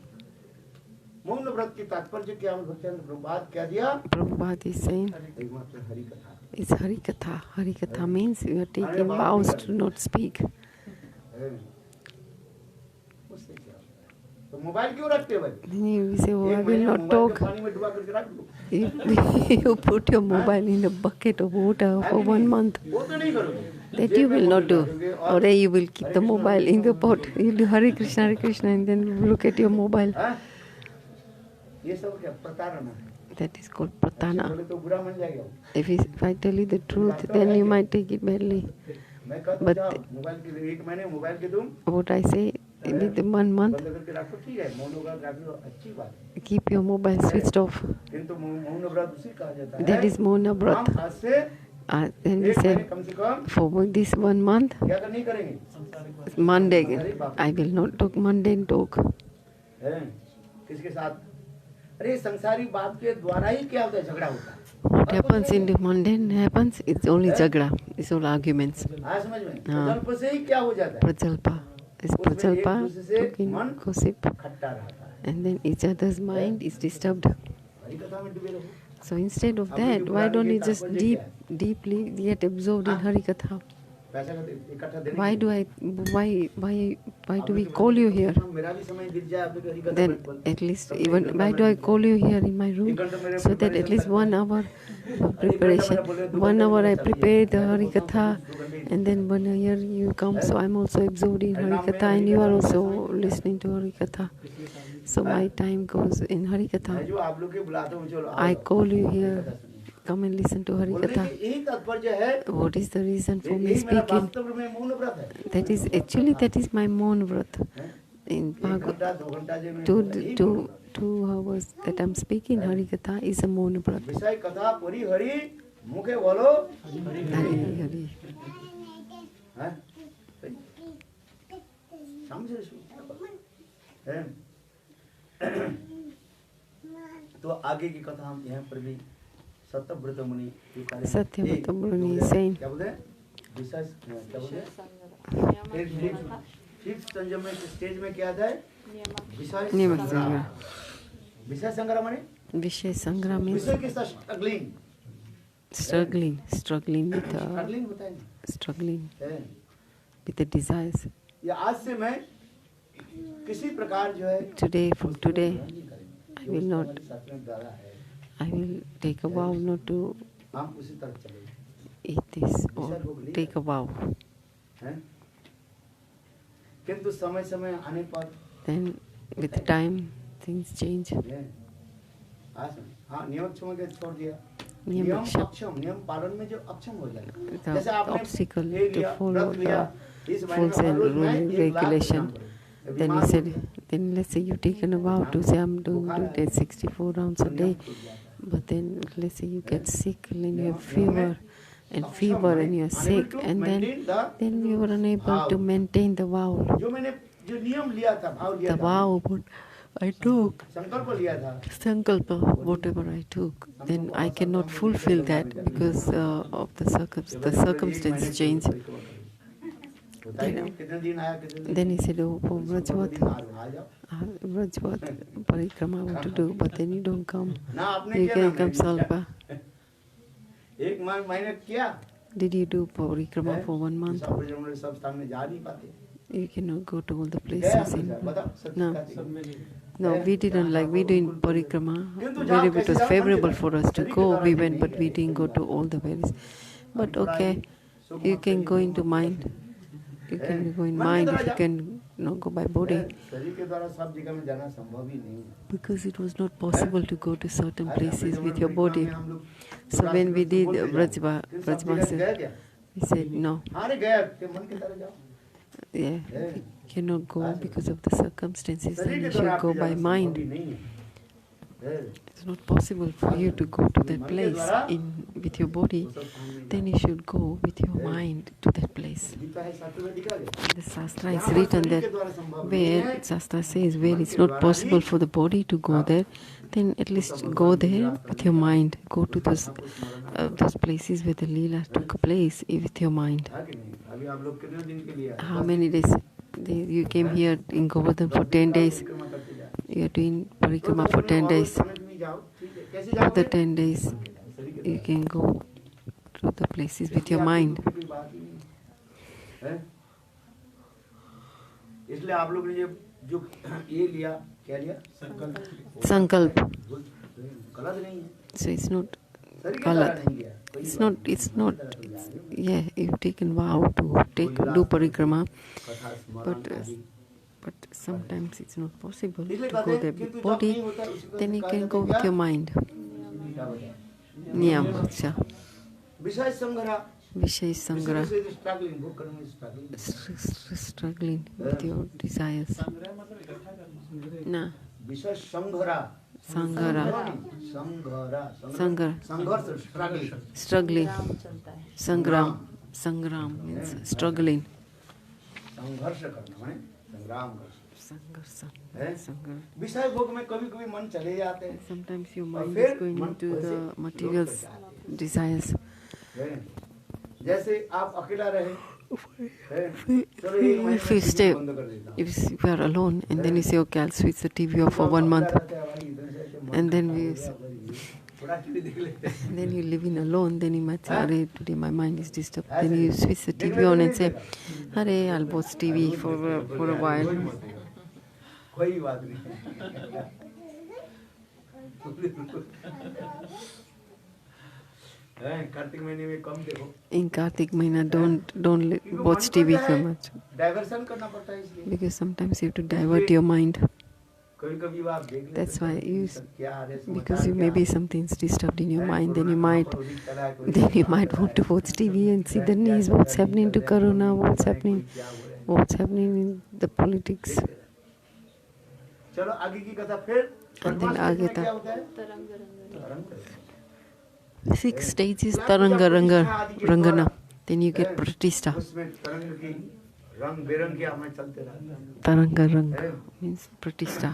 मौन व्रत की तात्पर्य क्या है? भक्तिवेदांत प्रभुपाद क्या दिया? Prabhupada is saying, एकमात्र हरि कथा। it's Hari Katha. Hari Katha means you are taking vows to not speak. उससे क्या होता है? तो मोबाइल क्यों रखते हो भाई? Then you say, oh, I will not talk. पानी में डुबा करके रख दो। You put your mobile in a bucket of water for 1 month. वो तो नहीं करोगे। That you will not do. Or you will keep the mobile in the pot. You do Hare Krishna, and then look at your mobile. ये सब क्या प्रताड़ना है? That is called pratana. बोले तो बुरा मान जाएगा। If I tell you the truth, then you might take it badly. मैं कहता But जाओ मोबाइल के 1 महीने मोबाइल के तुम what I say, with 1 month, बंद करके रखो, ठीक है, मौन व्रत रख लो, अच्छी बात है। keep your mobile switched off. किंतु मौन व्रत उसी कहा जाता है। That is Mauna हम Vrat. आज से Then he 1 महीने said, कम से कम for this 1 month, क्या नहीं करेंगे? Monday, I will not talk mundane talk. हैं? किसके साथ? अरे संसारी बात के द्वारा ही क्या होता है? झगड़ा होता है। What happens in the mundane happens, it's only jagda, it's all arguments. आज समझ में? हाँ। जल्प से ही क्या हो जाता है? Prajalpa. Is Prajalpa talking gossip, खट्टा रहता है। and then each other's mind is disturbed. Hari कथा में डूबे रहो। So instead of that, why don't you just deeply get absorbed in Hari Katha? पैसा का इकट्ठा देने Why do we call you here? मेरा भी समय बीत जाए आपके हरि कथा Then में। at least even why do I call you here in my room? So that at least 1 hour of preparation. 1 hour I prepare the Hari Katha, and then 1 year you come. So I'm also absorbed in Hari Katha, and you are also listening to Hari Katha. So my time goes in Hari Katha. जो आप लोग के बुलाते हो चलो। I call you here. Come and listen to Hari बोलने Katha. की यही तात्पर्य है। What is the reason for me यही मेरा speaking? वास्तव में मौन व्रत है। That is my Maun Vrat. In 1 घंटा 2 घंटा जो मैं 2 hours that I'm speaking Hari Katha is a Maun Vrat. विषय कथा पूरी हरि मुखे बोलो। Hari Hari. हैं? समझ रहे हैं? तो आगे की कथा हम यहाँ पर भी सत्यव्रत मुनि के कार्य में- Satyavata Muni is saying, क्या बोलते हैं? विशेष क्या बोलते हैं? फिफ्थ संयम में स्टेज में क्या आता है? विषय नियमक संग्रह। विषय संग्रह माने Vishay Sangram means विषय के साथ स्ट्रगलिंग struggling with स्ट्रगलिंग होता है ना? है। the desires. या आज से मैं किसी प्रकार जो है From today, I will not. साथ में डाला है, I will take a vow not to हम उसी तरफ चले eat this or take a vow. हैं? किंतु समय समय आने पर Then with time things change. हाँ नियम क्षम के छोड़ दिया। नियम नियम क्षम। अक्षम, नियम पालन में जो अक्षम हो जाए, The जैसे आपने obstacle ये to लिया, follow व्रत लिया, the इस महीने में rules हर and रोज मैं 1 लाख regulation. प्रणाम करूं। Then बीमार he said, हूं, then let's say you taken a vow to say I'm doing that 64 rounds a day, but then let's say you get sick and you have fever and you're sick, and then you were unable to maintain the vow. जो मैंने जो नियम लिया था, भाव लिया The था, vow what I took, संकल्प लिया था, sankalpa, whatever I took, then I cannot fulfill that because of the circumstance change. कितने दिन आया, कितने दिन Then he said, oh, for Vrajvat, आ जाओ। Parikrama I want to do, but then you don't come. ना आपने You किया, can ना come मैंने किया। Salpa. 1 महीने किया, Did you do parikrama for 1 month? सब ब्रजमंडल सब स्थान में जा नहीं पाते। You cannot go to all the गया places हम in. लोग, बताओ सच No. बताते सब हैं। में नहीं। No, we didn't like, we doing parikrama, where it was favorable for us to go, we went, but we didn't go to all the valleys. But okay, you can go into mind. You can go in mind if you can not go by body. शरीर के द्वारा सब जगह में जाना संभव ही नहीं है। Because it was not possible to go to certain places with your body. So when we did Brajmasa, we said no. अरे गया के मन की तरह जाओ। Yeah, you cannot go because of the circumstances, then you should go by mind. It's not possible for you to go to that place with your body, then you should go with your mind to that place. The Shastra is written that where Shastra says where it's not possible for the body to go there, then at least go there with your mind. Go to those places where the Leela took place with your mind. How many days? You came here in Govardhan for 10 days. You are doing parikrama for 10 days. After 10 days, you can go to the places with your mind. इसलिए आप लोग ने जो ये लिया क्या लिया Sankalp. गलत नहीं है So it's not galat. It's not, yeah, you've taken vow to do parikrama, but sometimes it's not possible to go there with body, then you can go with your mind. Niyam, acha. विषय संग्रह Vishaya Sangra, struggling भूख करने में struggling struggling with your desires. Na, विषय संग्रह Sangara, संग्रह Sangar, संघर्ष struggling struggling. Sangram means struggling. संघर्ष करना माने संग्राम करना Sangarsa. हैं? Sangar. विषय भोग में कभी कभी मन चले जाते हैं Sometimes your और mind फिर is going मन into वैसे the लौट materials, करके आता desires. है। जैसे आप अकेला रहे हैं? चलो एक महीने If you में stay, बंद कर देता हूँ। if you are alone and then you say, okay, I'll switch the TV off for 1 month, and then then you live in alone, then you might say, Arey, today my mind is disturbed. Then you switch the TV on and say, Arey, I'll watch TV for a while. कोई बात नहीं कार्तिक महीने में कम देखो In Kartik Mahina, don't watch TV so much, diversion करना पड़ता है इसलिए because sometimes you have to divert your mind. कभी-कभी आप देख लेते That's why हैं, you, क्या आ रहा है, because you समाचार maybe क्या something's disturbed in your है, mind, then you corona might का प्रोजेक्ट चला है, कोई then you क्या might हो want to रहा है, watch TV and see the क्या news, चल what's रहा है, happening to क्या हो Corona, रहा है, what's कोई happening, क्या हो रहा है। what's happening in the politics. चलो आगे की कथा फिर And then परमात्मा आगे में क्या तक होता है तरंग 6 stages Taranga Rangana, then you get Pratishta. उसमें तरंग की रंग बेरंग के हमें चलते रहते हैं। Taranga Rang means Pratishta.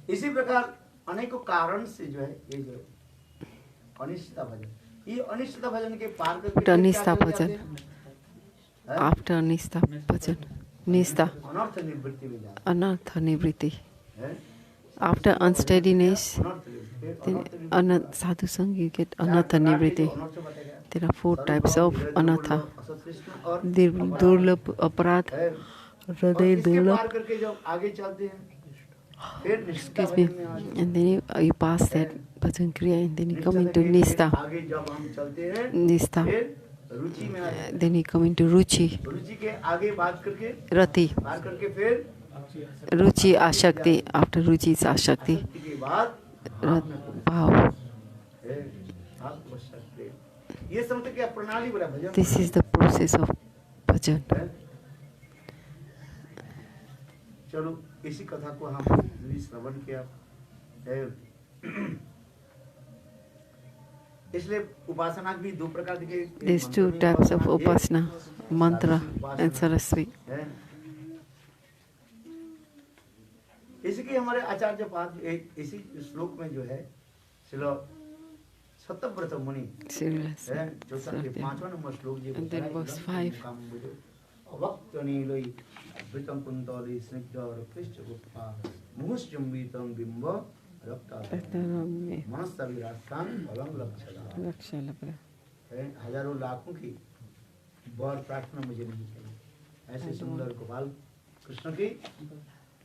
इसी प्रकार अनेकों कारण से जो है ये जो अनिष्टता भजन ये अनिष्टता भजन के पार करके But फिर अनिष्टा क्या चले भजन, जाते हैं? after Anista Bhajan, Nista, अनर्थ निवृत्ति में जाते Anartha Nivriti. हैं After unsteadiness, अनर्थ निवृत्ति then Sadhu Sang, you get Anartha Nivriti. अनर्थ बताया There are 4 types of Anartha. असतृष्ण और Durlabh Aparadh, है और Hriday इसके Durlabh. पार करके जब आगे चलते हैं फिर निष्ठा Excuse me. भजन में आ जाते हैं। And then you pass that bhajan kriya and then you come into Nista. आगे जब हम चलते हैं Nista. फिर रुचि में आ जाते हैं। Then you come into Ruchi, रुचि के आगे बात करके Rati. पार करके फिर Ruchi Ashakti. After Ruchi is Ashakti. शक्ति के बाद Bhav. है आत्मवश प्रेम। ये समझते क्या प्रणाली बोला भजन This is the process of bhajan. है। चलो इसी कथा को हम भी श्रवण किया है। इसलिए उपासना भी 2 प्रकार के There's 2 types of upasana, mantra and sarasvi. है। इसी के हमारे आचार्य पाद इसी श्लोक में जो है श्रील सत्यव्रत मुनि Serious. है जो सबके 5वां नंबर श्लोक जी And then verse 5. वक्त नीलोई अद्भुतम कुंतली स्निग्ध और पृष्ठ गुप्ता मुहुश्चुंबितम बिंब रक्ता मनस्तविरास्थान अलंग लक्षणा। हजारों लाखों की वर प्रार्थना मुझे नहीं चाहिए। ऐसे सुंदर गोपाल कृष्ण की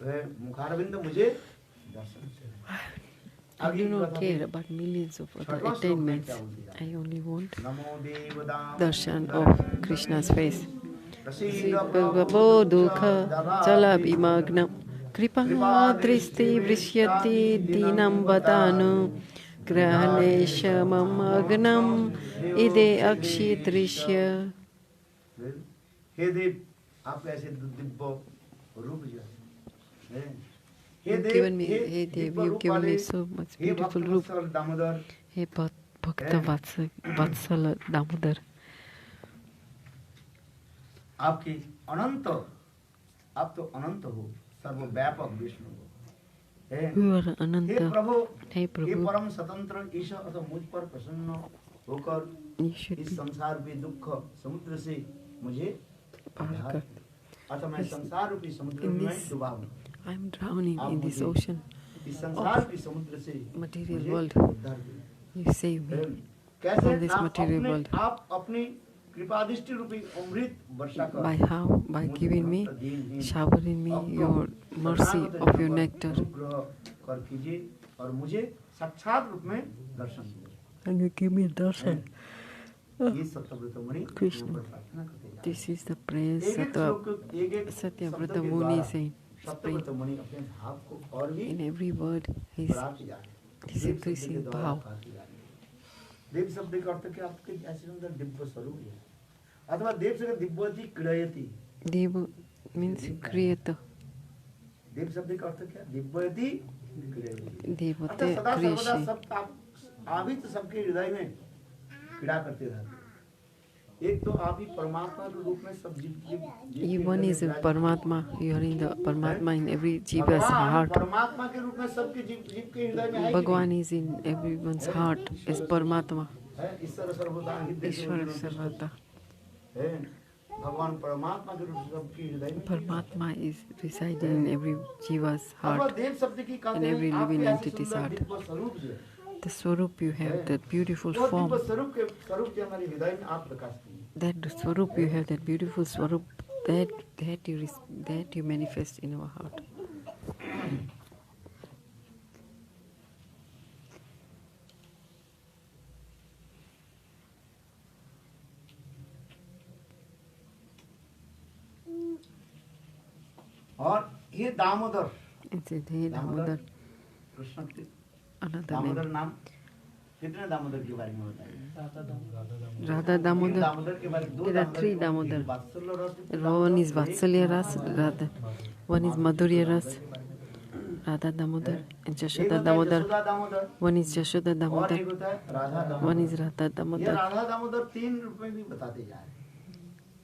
वह मुखारविंद मुझे दर्शन से I do not care about millions of other attainments. I only want darshan of Krishna's face. Bhagavo dukha chala bhimagnam kripa dristi vrishyati dinam vadanu grahaneshamam agnam ide akshitrisya. हे देव आप ऐसे दिव्य रूप जो है You've given me, hey Dev, you've given me so much beautiful roop. Hey Bhakta Vatsala Damodar. आपकी अनंत, आप तो अनंत हो, सर्वव्यापक विष्णु हो। You are Ananta. Hey Hey Prabhu, परम स्वतंत्र ईश्वर अथवा मुझ पर प्रसन्न होकर you should इस be संसार में दुख समुद्र से मुझे Bhagavad. अथवा मैं संसार रूपी समुद्र में डूबा हूँ। I'm drowning in this ocean इस संसार के समुद्र से material world. उद्धार दे। You save me कैसे from this आप material अपने world. आप अपनी कृपादृष्टि रूपी अमृत वर्षा कर By how? By giving me, showering me your mercy of your nectar. अनुग्रह कर कीजिए और मुझे साक्षात रूप में दर्शन दीजिए। And you give me darshan. ये सत्यव्रत मुनि Krishna. प्रार्थना करते जा। This is the prayer Satyavrata Muni saying. Satyavrat मुनि अपने भाव को और भी In every word, he's बढ़ाते जा रहे हैं। he's increasing भाव. देव शब्द का अर्थ क्या आपके ऐसे सुंदर दिव्य स्वरूप है अथवा देव से दिव्यति क्रियति। Deva means creator. देव शब्द का अर्थ क्या दिव्यति क्रियति। Devate सदा सर्वदा creation. सब आप ही तो सबके हृदय में क्रीड़ा करते रहते हैं। एक तो आप ही परमात्मा के रूप में सब जीव One is a Paramatma. You are in the Paramatma in every jiva's heart. परमात्मा के रूप में सबके जीव के हृदय में है। Bhagwan is in everyone's heart as Paramatma. ईश्वर सर्वदा Ishvara Sarvata. भगवान परमात्मा के रूप में सबके हृदय में। Paramatma is residing in every jiva's heart, देव शब्द की in every living entity's heart. स्वरूप जो The Swarup you have, that beautiful form, स्वरूप के हमारे हृदय में आप प्रकाश कीजिए। that Swarup you have, that beautiful Swarup, that you manifest in our heart. और ये Damodar, It's a hey, Damodar, Krishna के another दामोदर name. नाम कितने दामोदर के बारे में बताइए। Radha Damodar. दामोदर के बारे में दो There are दामोदर three के Damodar. वात्सल्य रस, One is Vatsalya Ras, Radha. One is Madhurya Ras, Radha Damodar, and Jashoda Damodar. Yashoda Damodar, One is Jashoda और एक Damodar. होता है Radha Damodar. One is Radha ये Damodar. राधा दामोदर तीन रूप में भी बताते जा रहे हैं।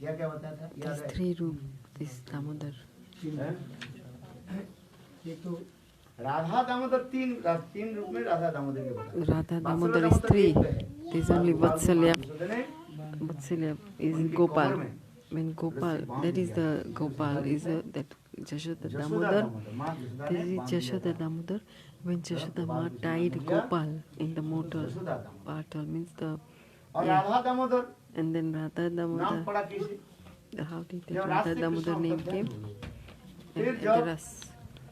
क्या क्या बताया था याद These है? three root, this Damodar. हैं? एक तो राधा दामोदर तीन रूप में राधा दामोदर के बताया। Radha Damodar is three. There's only Vatsalya. Vatsalya is Gopal. When Gopal, that is the Gopal, is that Jashoda Damodar. This is Jashoda Damodar. When Jashoda Ma tied Gopal in the mortal battle, means the, और Radha Damodar and then Radha नाम Damodar. पड़ा किसे? How did जब that रास Radha से Damodar Krishna name का came? जन्म हुआ। And फिर the जब Ras.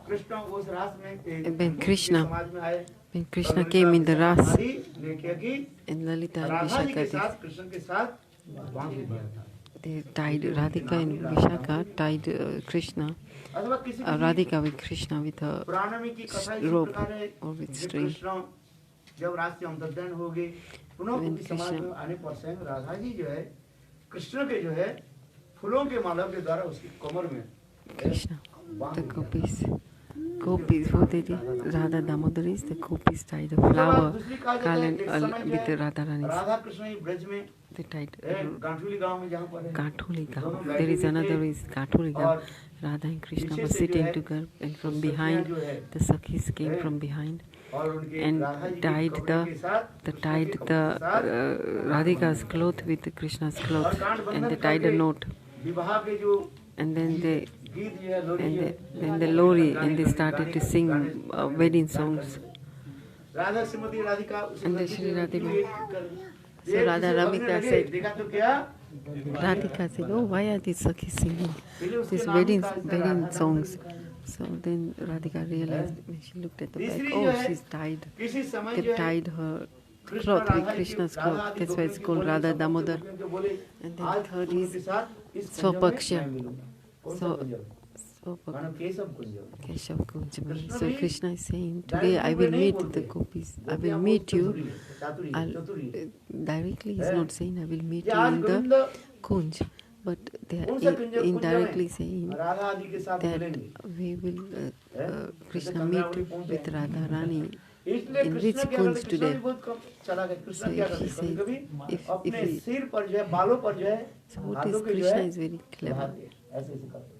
कृष्ण उस रास में When Krishna, समाज में आए, when Krishna came in the Ras, ने क्या की? and Lalita and Radha ji के Vishaka, साथ कृष्ण के साथ बांध दिया था। they tied Radhika and Vishaka, tied Krishna, अथवा किसी Radhika with Krishna with a पुराण की कथा इसी rope प्रकार है or with कि string. कृष्ण जब रास से अंतर्धान हो गए, पुनः When उनकी समाज Krishna- में आने पर स्वयं राधा जी जो है कृष्ण के जो है फूलों के माला के द्वारा उसकी कमर में Krishna, बांध the दिया। gopis. Gopis, what they did, Radha Damodar is the gopis tied a flower, garland with the Radha Rani. Radha Krishna ही ब्रज में They tied गांठुली गांव में जहाँ पर है Gathuli Gaon. There is another is Gathuli Gaon. Radha and Krishna were sitting together, and from behind, the Sakhis came from behind और उनके and Radha ji के tied कपड़े के साथ tied the Radhika's cloth with Krishna's cloth, and they tied a knot, विवाह के जो and then they गीत जो है लोरी and जो है, then the lori, and they started to sing wedding songs. Radha Shrimati Radhika उस And लड़की Shri से Radhika. क्यों एक कर दी? So Radha किसी Ramika भगने लगे, said, देखा तो क्या Radhika said, oh, why are these Sakhis singing पहले उसके these नाम ही wedding, था इसका wedding Radha songs? Damodar. So then Radhika realized when she looked at the back, तीसरी जो oh, है, she's tied. किसी समय They जो है tied her Krishna cloth with Radha ji Krishna's Radha cloth. आदि That's why गोपियों it's की called बोले, Radha समस्त Damodar. गोपियों के बोले, And then आज third तुम is उनके साथ इस कुंज में Swapaksha. मैं मिलूंगा। कौन सा So, कुंज है? मानो केशव कुंज है। Keshav Kunj. कृष्ण So भी Krishna is saying, today I directly will वे नहीं meet बोलते। the gopis. I गोपियाँ will बहुत meet you. चतुरी है, चातुरी है, I'll, चतुरी है। directly he's है? not saying I will meet ये you आज in Govind the Kunj, but they are कौन सा कुंज indirectly में saying राधा आदि के साथ that मिलेंगे। we will है? Krishna जैसे meet चंद्रावली पहुंचे with हैं। Radha Rani इसलिए in कृष्ण which क्या करते? Kunj Krishna today. भी बहुत कम चला गया। So कृष्ण क्या if करते? he says, कभी-कभी if अपने he, सिर पर जो है, बालों पर जो है, so what हाथों is के जो Krishna है, is very clever. लगाते हैं। ऐसे ऐसे करते हैं।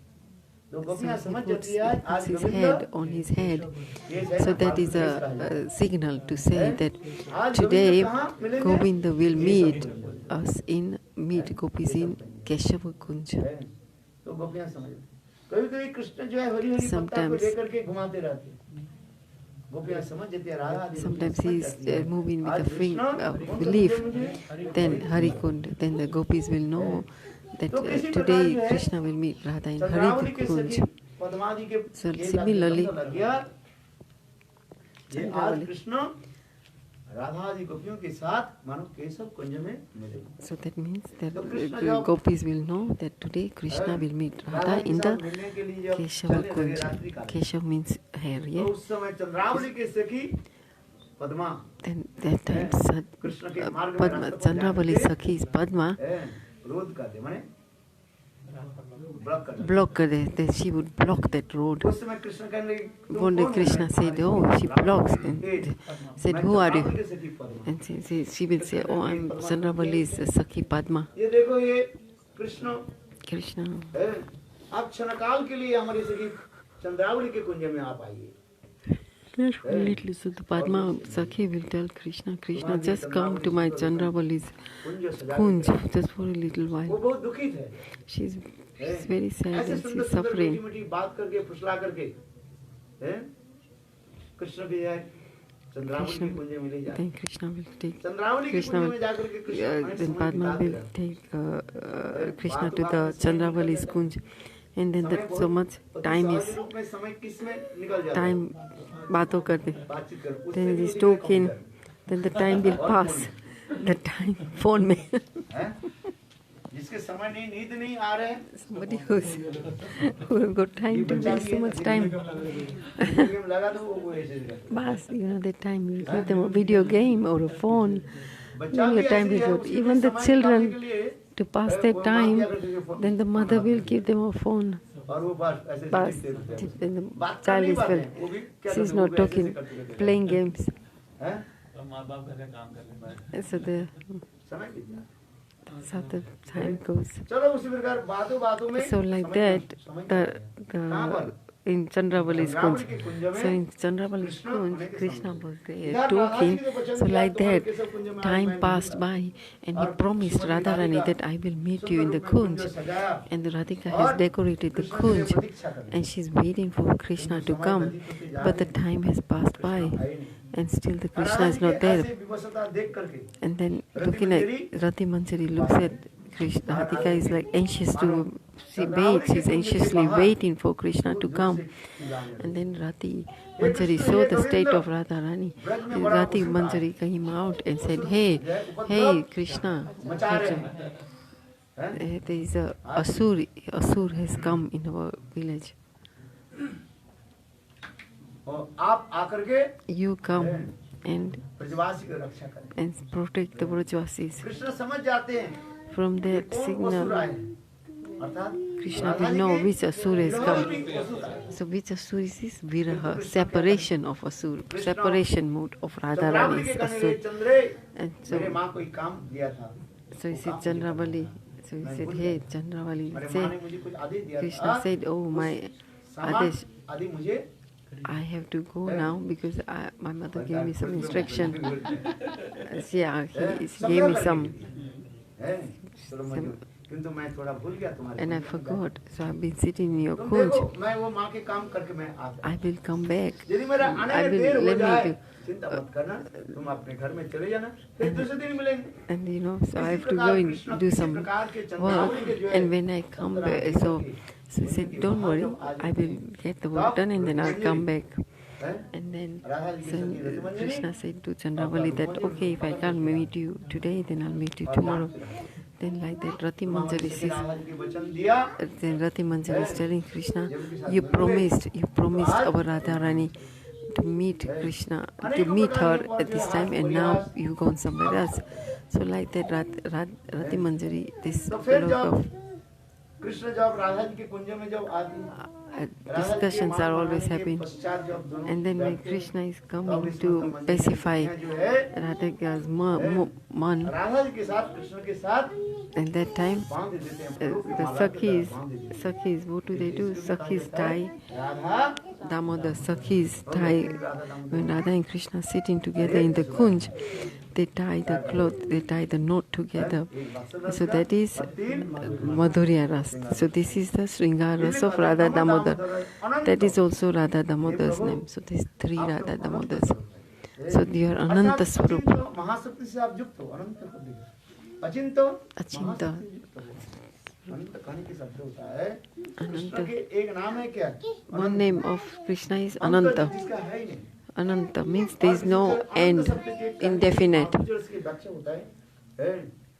तो So गोपियाँ he समझ puts, जाती है he आज puts his Govind head on his head. ये है So ना that is बालकृष्ण कहा जाता है। a signal to say that आज today गोविंद कहाँ मिलेंगे? Govinda will ये meet सब कुंज में। us in, meet gopis in Keshava Kunj. है। तो गोपियाँ समझ कभी-कभी कृष्ण जो है हरी हरी पत्ता को Sometimes- लेकर के घुमाते रहते हैं। गोपियाँ समझ जाती है राधा आदि Sometimes गोपियाँ he समझ is जाती है। moving with आज a कृष्ण कौन सा leaf, कुंज में मुझे? then Harikund, then the gopis will know that तो किसी प्रकार today जो है, Krishna will meet Radha in Chandravali के Harikunj. सखी पद्मावती के So खेल similarly, लग गया। ये आज Chandravali. कृष्ण राधा आदि गोपियों के साथ मानो केशव कुंज में मिले। So that means that तो कृष्ण the जब gopis will know that today Krishna will meet Radha Radha के in साथ the मिलने के लिए जब Keshava चलने लगे Kunj. रात्रि काल में, Keshav means hair, तो yeah? उस समय चंद्रावली के सखी Padma Then that time Krishna के मार्ग में Padma, रास्ते पर Chandravali जाने के Sakhi is Padma, रोध कर दे माने ब्लॉक कर दे। block her there, that she would block that road. उस समय कृष्ण कहने लगे, तुम One day कौन हो? Krishna said, oh, she blocks, and said, मैं who are चंद्रावली you? के सखी Padma. And she will say, oh, I'm Chandravali's Sakhi Padma. ये देखो ये कृष्ण Krishna. है, आप क्षणकाल के लिए हमारी सखी चंद्रावली के कुंज में आप आइए। Little, so the Padma Sakhi will tell Krishna, Krishna, just come to my Chandravali's कुंज सजा Kunj, just for a little वो while. बहुत दुखित है। She's very sad ऐसे and सुंदर she's सुंदर suffering. मीठी मीठी बात करके फुसला करके हैं कृष्ण भी है चंद्रावली के कुंज में ले जाए। Then Krishna will take, Chandravali के Krishna कुंज will, में जाकर के कृष्ण अनेक then समय Padma बिताते will रहते take Krishna to the Chandravali's Kunj. And then that so much हैं। time सहज is, रूप में समय किसमें निकल जाता है? time बातों करते. बातचीत कर उससे Then भी it is अधिक talking, computer then the time will pass. The time, phone में. हैं? जिसके समय नहीं नींद नहीं आ रहे हैं, Somebody who have got time to waste so much time. Game लगा तो वो ऐसे ही करते हैं। Bas, that time you give them a video game or a phone. बच्चा Then भी your time ऐसे ही will है, go. उसके Even लिए the समय निकालने children, के लिए to pass वो their माँ time, क्या करती है, phone- then the mother will give them a phone. और वो बस ऐसे Bas, चिपकते रहते हैं। then the बात कर child नहीं is पाते well. हैं, वो भी क्या She's करते हैं, वो not भी ऐसे talking, ऐसे करते रहते हैं। playing games. हैं? माँ बाप घर का काम कर रहे हैं So समय बीत जाता है। that's how the time goes. चलो उसी प्रकार बातों बातों में So like समय that, समय the कहाँ पर? in Chandravali's Kunj. चंद्रावली के कुंज में So in Chandravali's Krishna Kunj, होने के Krishna समय। was there इधर राधा जी talking. ने वचन So दिया, like तुम्हारे that, केशव कुंज में आज time मैं passed मिलूंगा। by, and he और promised Shrimati Radharani Radhika that I will meet you in the सुंदर रूप में Kunj. कुंज सजाया And the Radhika और has decorated the कृष्ण के लिए Kunj, प्रतीक्षा कर रही and she's waiting for Krishna to come. But the time has passed by, and still the Krishna is not there. ऐसे विवशता देख करके And then looking at Rati Manjari looks at Krishna. Radhika is like anxious to she's anxiously waiting for Krishna to come. And then Rati Manjari saw the state of Radharani. Rati Manjari came out and said, hey Krishna, मचा रहे हैं हैं? there is a Asur has come in our village. और आप आकर के You come and ब्रजवासी की रक्षा करें। protect the Brajvasis. कृष्ण समझ जाते हैं From कि that कौन असुर आए signal, हैं। अर्थात Krishna Radha will ji know के which Asur has विरोध come. भी असुर आए। So which Asur is this? Viraha, separation of Asur, separation mode of Chandravali के Radharani's कहने लगे, Asur. चंद्रे And मेरे so, माँ को एक काम दिया था। so he वो said काम मुझे करना Chandravali. था। So he मैं said, भूल hey गया। Chandravali, मेरे माँ say, ने मुझे कुछ आदेश दिया था। Krishna said, oh my सामान Adesh, आदि मुझे I have to go now because my mother gave me some instruction. Yeah, he gave me some किंतु मैं थोड़ा भूल गया तुम्हारे and I कुंज में forgot. So I've been sitting in your तुम kunj. देखो मैं वो माँ के काम करके मैं आता I will come back. यदि मेरा आने I में will देर हो let me जाए do. चिंता मत करना तुम अपने घर में चले जाना फिर दूसरे दिन मिलेंगे And you know, so I इसी have to प्रकार go and कृष्ण do किसी some प्रकार के work. चंद्रावली के जो है And when I come back, so he said, don't worry, I will get the work done and then I'll come back. हैं? And then Radha ji की then सखी Ratimanjari Krishna said to Chandravali that, okay, if I can't meet you today, then I'll meet you tomorrow. Then like that, Rati Manjari says, Radha ji के वचन दिया then Rati Manjari is telling Krishna, you promised our Radha Rani to meet Krishna, to meet her at this time, and now you gone somewhere else. So like that, Rati Manjari, this तो फिर lot of जब कृष्ण जब राधा जी के कुंज में जब आती discussions are always happening. And then when Krishna is coming to pacify Radhika's man, Radha ji के साथ कृष्ण के साथ at that time, बांध देते हैं the Sakhis, what do they do? Sakhis tie, Radha Damodar Sakhis tie, when Radha and Krishna sitting together in the kunj, they tie the cloth, they tie the knot together. So that is Madhurya Ras. So this is the Sringar Ras of Radha Damodar. That is also Radha Damodar's name. So these three Radha Damodars. So they are Ananta Swarupa. महाशक्ति से आप युक्त हो अनंत को देखो अचिंतो Achinta. अनंत कहने की शब्द होता है कृष्ण के एक नाम है क्या One name of Krishna is Ananta. जिसका है ही नहीं Ananta means there is no end, indefinite. इसकी व्याख्या होता है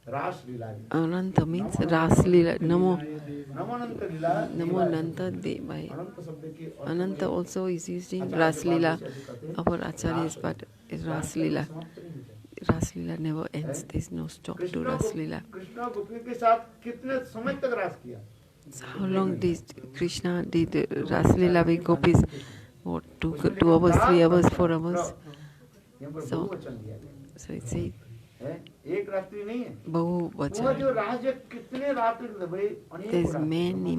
रास लीला Ananta means Ras Leela. Namo नमोनंत Leela Nanta by अनंत शब्द की Ananta also is used in Ras Leela. Our acharyas, but Ras Leela. Ras Leela never ends. There is no stop to Ras Leela. Krishna गोपियों के साथ कितने समय तक रास किया So how long did Krishna did Ras Leela with gopis? What, 2 hours, 3 hours, 4 hours? यहाँ पर So- बहुवचन दिया गया So it's a है एक रात्रि नहीं है Bahu वह Vachan. जो राज है कितने रात्रि भाई There's अनेक many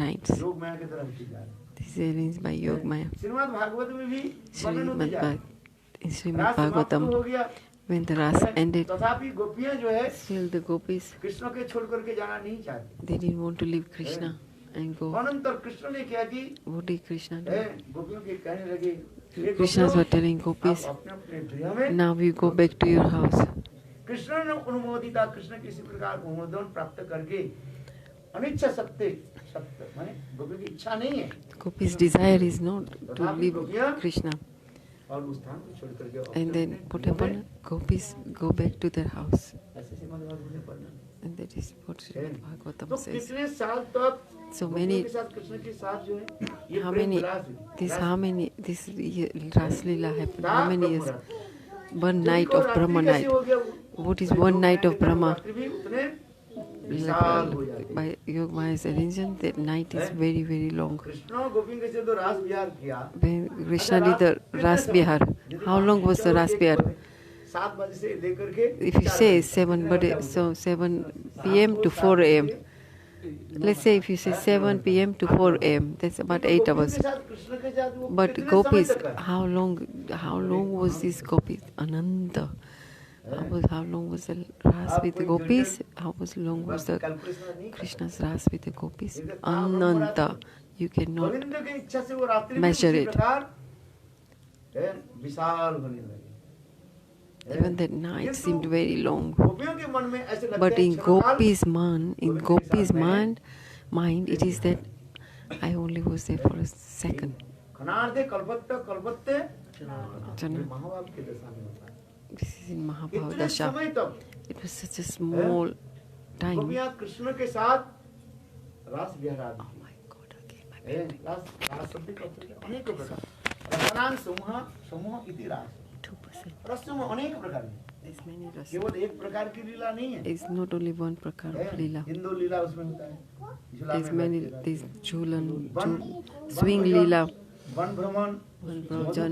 nights. योग माया की तरफ की जा रही This is arranged by Yog Maya. Shrimad Bhagavat में भी वर्णन होती Srimad जा रही in है। Srimad रास समाप्त Bhagavatam, हो गया when the Ras ended, तथापि गोपियां जो है still the gopis, कृष्ण के छोड़ करके जाना नहीं चाहती they didn't want to leave Krishna and go. अनंतर कृष्ण ने क्या की What did Krishna do? गोपियों के कहने लगे "हे Krishnas were गोपियों, telling आप gopis, अपने अपने गृह में now you go back to your house. Krishna ने अनुमोदिता कृष्ण किसी प्रकार अनुमोदन प्राप्त करके अनिच्छा सत्य माने गोपियों की इच्छा नहीं है Gopis' desire is not to leave Krishna. और उस स्थान को छोड़ करके अपने And then अपने what गृह में happened? Gopis go back to their house. ऐसे श्रीमद् भागवत में पढ़ना And that is what Srimad तो Bhagavatam says. कितने साल तक So गोपियों many, के साथ कृष्ण के साथ जो है ये how Prem many, Vilas this Ras Leela happened? How many years? One night of Brahma night. What is one night of Brahma? Like, by Yog Maya's arrangement, that night is very long. Krishna गोपियों के साथ तो रास विहार किया When Krishna did the Ras Bihar, how long was the Ras Bihar? 7 बजे से लेकर के If you say 7, but so 7 p.m. to 4 a.m. Let's say if you say 7 p.m. to 4 a.m., that's about 8 hours. But gopis, how long was this gopis? Ananta. How long was the Ras with the gopis? How long was the Krishna's Ras with the gopis? Ananta. You cannot measure it. Even that night seemed very long. But in Gopi's mind, it is that I only was there for a second. This is in Mahabharata Dasha. It was such a small time. Oh Krishna के साथ रास विहार my God, again my baby. रास शब्द का अर्थ अनेक प्रकार रसनान समूह इति रास 2%. रसों में अनेक प्रकार हैं There's many rasa. केवल एक प्रकार की लीला नहीं है It's not only one prakar of Leela. Hindu लीला उसमें होता है झूला There's में many, बैठते there's Jhulan, वन swing भ्रमण, Leela, वन भ्रमण Van Brojan,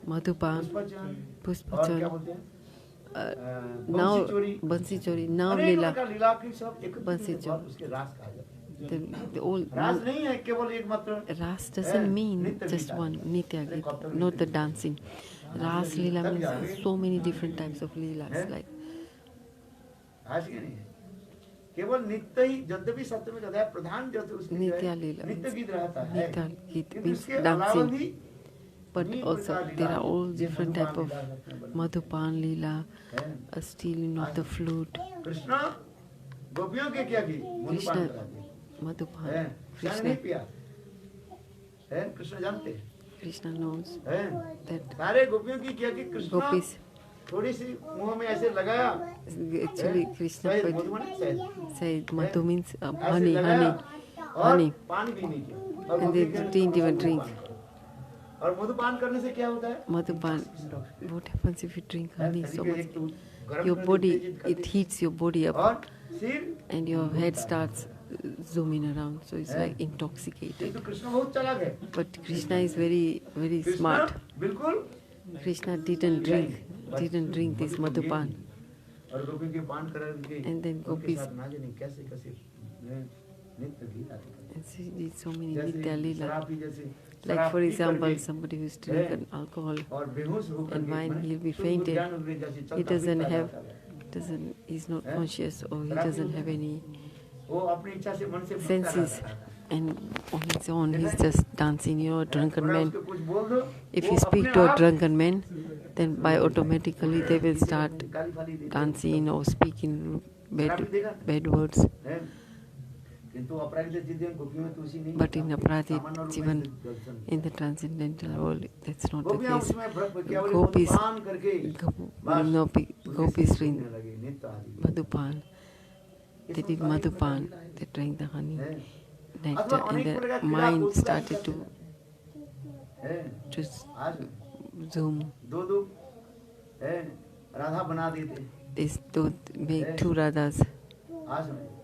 मधुपान Madhupan, पुष्पचन और क्या Puspachan, बोलते हैं now चोरी Bansi Chori, now अनेक Leela. प्रकार लीला की सब एक बंसी चोरी। उसके रास कहा जाता है The old रास नहीं है केवल एक मात्र Ras doesn't mean just one Nitya Gita, not the dancing. Ras Leela means so many different types of Leelas. Like आज के नहीं है केवल नित्य ही, यद्यपि सत्य में कहता है प्रधान जो उसकी जो है, Nitya Leela नित्य means- गीत रहता है, Nitya Geet किंतु means इसके अलावा dancing. भी But अनेक also प्रकार there लीला are all है। different ये type of मधुपान लीला अपने बल में Madhupan Leela, है। a stealing of the flute, Krishna गोपियों के क्या की मधुपान Krishna, करा दिया है, Madhupan, शायद नहीं Krishna, पिया है, कृष्ण जानते हैं, Krishna knows है। that सारे गोपियों की क्या की कृष्ण gopis, थोड़ी सी मुंह में ऐसे लगाया, actually Krishna शहद, put, मधु माने शहद, said Madhu means ऐसे honey, लगाया honey, और honey, पानी भी नहीं किया और and गोपी they कहने didn't लगी, even मधुपान drink. करो। और मधुपान करने से क्या होता है, Madhupan. What happens if you drink honey so शरीर के much? एक तो गर्म Your कर body, देती है, it करती है। heats your body up, और सिर, and your head starts zooming around, so it's like intoxicated. किंतु कृष्ण बहुत चालाक है, But Krishna is very, very Krishna smart. बिल्कुल Krishna didn't drink this Madhupan. और गोपियों के पान करा उनके, And then उनके gopis- साथ ना जाने कैसे कैसे नित्य गीत आते हैं। And she did so many जैसे Nitya Leela. शराब पी, जैसे Like शराब for पी example, करके somebody who's drinking alcohol, और बेहोश होकर and के, when माने he'll be शुद्ध fainted, ज्ञान उनके जैसे he चलता doesn't फिरता have, रहता है। he's not Eh? conscious, or he शराब doesn't पी have any वो अपनी इच्छा से मन से भटकता senses, रहता है। and on his own he's just dancing. You know, a drunken थोड़ा man. उसको कुछ बोल दो, If वो you speak अपने to a आप drunken man, then by automatically they will start गाली फाली देते हैं। dancing or speaking bad words. हैं? किंतु अपराजित जीवन गोपियों में तो उसी नहीं But in होता। Aparadit सामान्य रूप Jivan, में दर्शन। in the transcendental world, that's not the गोपियां case. उसमें केवल Gopis, मधुपान करके बस gopis उसके drink सूखने लगे, नित्य आदि। Madhupan. They did Madhupan, they drank the honey, हैं? nectar, and their mind started to हैं? just आज zoom. दो हैं? राधा बना देते। They don't make two Radhas. आज में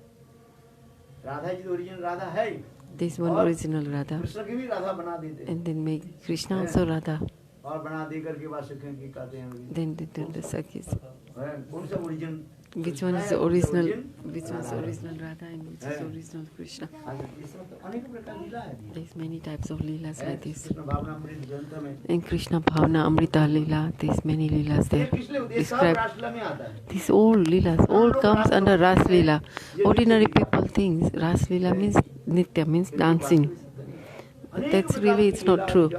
राधा जी ओरिजिनल राधा है ही। This one और original Radha, कृष्ण की भी राधा बना देते। and then make Krishna also Radha. और बना दे करके बाद सखियों की कहते हैं Then they tell the Sakhis. हैं? कौन सा original Which one is the original? Which one is the original Radha and which is the original Krishna? आज इसमें तो अनेक प्रकार लीला है। There's many types of leelas like this. Krishna भावनामृत ग्रंथ में In Krishna Bhavana Amrita Leela, there's many leelas ये there किसलिए ये सब described. रासलीला में आता है। These all leelas, all comes under Ras Leela. Ordinary people think Ras Leela means Nitya, means dancing. But that's really, it's not true.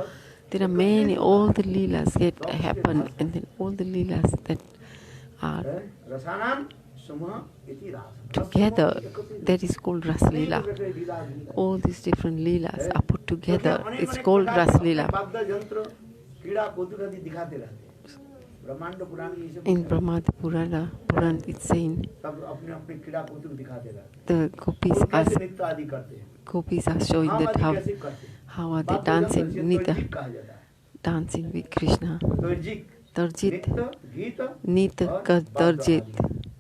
There are many, all the leelas get happen, and then all the leelas that are रसानाम समूह इति रास। together, that is called Ras Leela. All these different leelas are put together. It's called Ras Leela. वाद्य यंत्र कीड़ा कौतुक आदि दिखाते रहते हैं। ब्रह्मांड पुराण में ये सब In Brahmada Puran, it's saying सब अपने अपने कीड़ा कौतुक दिखाते रहते हैं। the gopis वो are, कैसे नृत्य आदि करते हैं, gopis are showing हम that आदि how कैसे करते हैं। how are they वाद्य dancing यंत्र से Nitya, त्वरित कहा जाता है। dancing with Krishna. त्वरित, Tarjit, नृत्य, गीत Nitya और ka वाद्य Tarjit. आदि।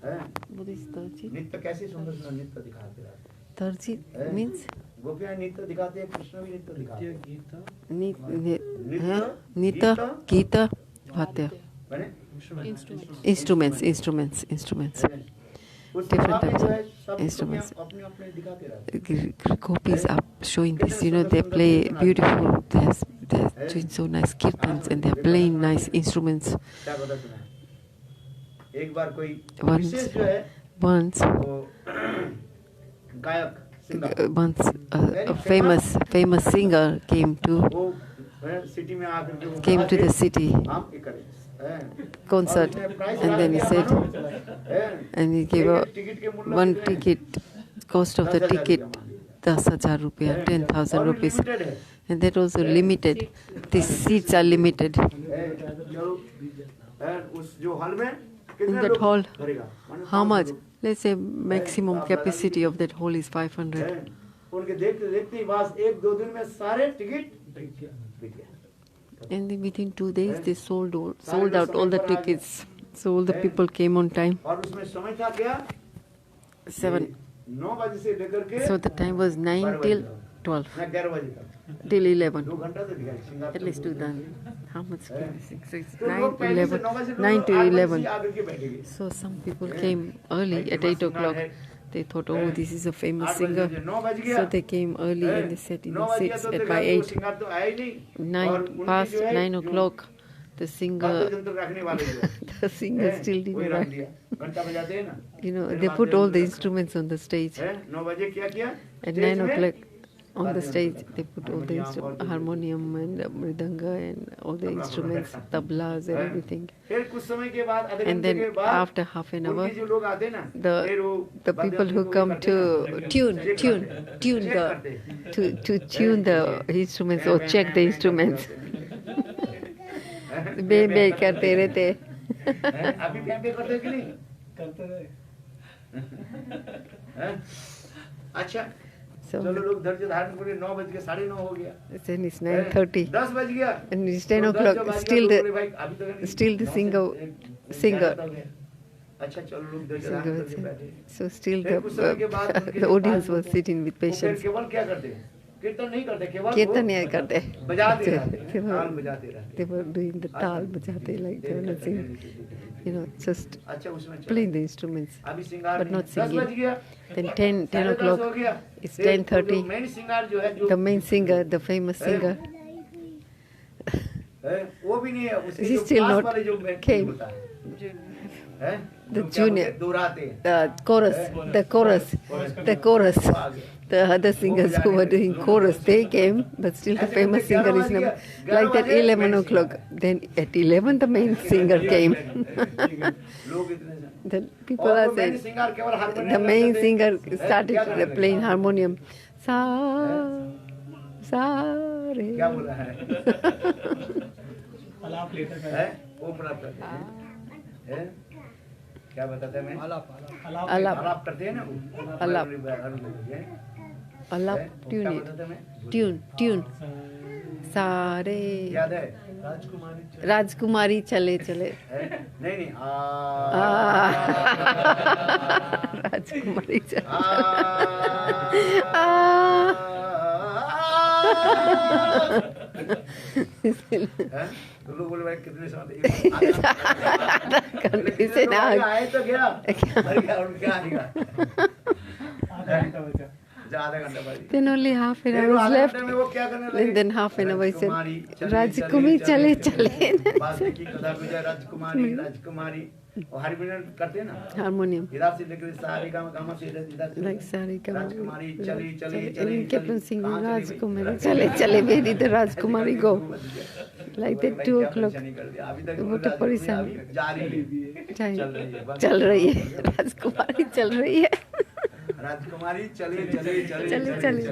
हैं? What is Tarjit? नृत्य कैसे सुंदर सुंदर नृत्य दिखाते रहते हैं। Tarjit means गोपियां नृत्य दिखाते हैं, कृष्ण भी नृत्य दिखाते हैं। Nita, Gita, Vatya. माने Instruments. उस Different सभा में types जो of है, सब instruments. गोपियां अपने अपने दिखाते रहते हैं। Gopis are showing this, they play beautiful, they're doing so nice kirtans and they're playing nice instruments. क्या पता सुना है? एक बार कोई Once- विशेष जो है Once, वो गायक singer a famous singer came to वो सिटी में आकर के वो came to गा the के city हम ये करें concert, and then he said, and he gave a one ticket, cost of the ticket 10,000 rupiah, 10,000 rupees, and that also limited. These seats are limited. उस जो हॉल में In कितने that लोग hall, भरेगा? माने how 500 much? लोग। Let's say maximum capacity of that hall is 500. उनके देखते देखते ही बस एक दो दिन में सारे टिकट बिक गए। And then within 2 days, they sold out all the tickets. So all the people came on time. और उसमें समय था क्या? 7. 9 बजे से लेकर के So the time was 9 till 12, ना 11 बजे तक till 11. 2 घंटा से दिखाई Singapore At least to done. How much? 6, 6, तो 9, लोग पहले से 11, 9 बजे 9 to 8 बजे 11. से आकर के बैठे गए। So some people came early at 8 o'clock. They thought, oh, this is a famous 8 बजे singer. से 9 बज गया। So they came early and they sat in 9 the बज गया seats तो at देखा by तो 8. सिंगार तो आया ही नहीं। और 9 उनकी past जो है, 9 जो o'clock. the वाद्य singer, यंत्र रखने वाले जो the singer हैं, still वही didn't रख write. दिया, घंटा बजाते हैं ना, You know, फिर they वाद्य put all यंत्र the रखा। instruments on the stage. हैं, 9 बजे क्या किया? At स्टेज 9 में o'clock on the वाद्य stage, यंत्र they रखा। put all the हारमोनियम और harmonium and mridanga and all the tabla instruments, रखा। tablas and हैं, everything. फिर कुछ समय के बाद, आधे And घंटे then के बाद, after half an hour, उनके जो लोग आते हैं ना, the फिर वो the वाद्य people यंत्र who को come ये करते हैं to ना, चेक tune करते हैं, to tune the instruments or check the instruments. Be करते रहते हैं. हैं, अभी भी करते हैं कि नहीं? करते रहे। हैं? अच्छा, So चलो लोग धैर्य धारण करें, 9 बज के 9:30 हो गया, then it's 9:30 10 बज गया, and it's 10 तो 10 o'clock. जब बज गया, Still लोग the बोले, भाई, अभी तक still the 9 से singer- 11 singer. हो गया। अच्छा, चलो लोग धैर्य singer धारण was करके बैठे। so still फिर कुछ समय के बाद उनके the जो audience पास was होते हैं, sitting with वो फिर patience. केवल क्या करते हैं? कीर्तन नहीं करते, केवल वो कीर्तन नहीं करते. बजाते रहते They हैं, were- ताल बजाते रहते हैं। They were doing the tal bajate like they were not singing, you know, just अच्छा, उसमें चलो। playing the instruments. अभी सिंगार but नहीं, not 10 बज singing. गया, Then 10 10 o'clock, हो गया, it's फिर 10:30. जो मेन सिंगार जो है, जो The main singer, the famous singer, है, वो भी नहीं है, उसके He जो still पास not वाले जो में came. होता है, हैं? The जो क्या junior. बोलते हैं, दोहराते हैं, the chorus, the other singers who were doing chorus, they came, but still the famous singer is not. Like that 11 o'clock, then at 11 the main singer came. लोग इतने से- Then people और are वो main saying, सिंगार केवल harmonium the main करते थे, singer हैं? क्या started करते थे? playing harmonium. Sa, re. क्या बोल रहा है? आलाप लेते थे। हैं? वो प्राप्त करते हैं, हैं? क्या बताते हैं मैं? आलाप Alap, आलाप करते हैं ना वो? आलाप। हैं? alap, हैं? वो tune क्या it. बताते हैं मैं? Tune. Sa, re. याद है? राजकुमारी चले चले. हैं? नहीं नहीं, राजकुमारी चले. हैं? तो लोग बोले, भाई कितने समय घंटे से ना आए तो क्या? अरे क्या उनके आएगा? आधा घंटा बचा। आधा घंटा बाद Then only half an फिर hour वो is आधे left. घंटे में वो क्या करने लगे? And then half an hour I said, राजकुमारी राजकुमारी चले वाल्मीकि कथा गुजर राजकुमारी और हारमोनियम करते हैं ना, harmonium. इधर से लेकर सारे गामा से इधर से Like Sarika. राजकुमारी चली चली And चली he kept on चली, singing कहाँ चली Rajkumari. भाई? Chale, where did the Rajkumari go? Like बोले, that भाई, 2 क्या o'clock. परेशानी कर दिया? अभी तक वो तो राजकुमारी परेशान। अभी जा रही है, चल रही है, बस। चल रही है. राजकुमारी चल रही है. राजकुमारी चले चले चले चले.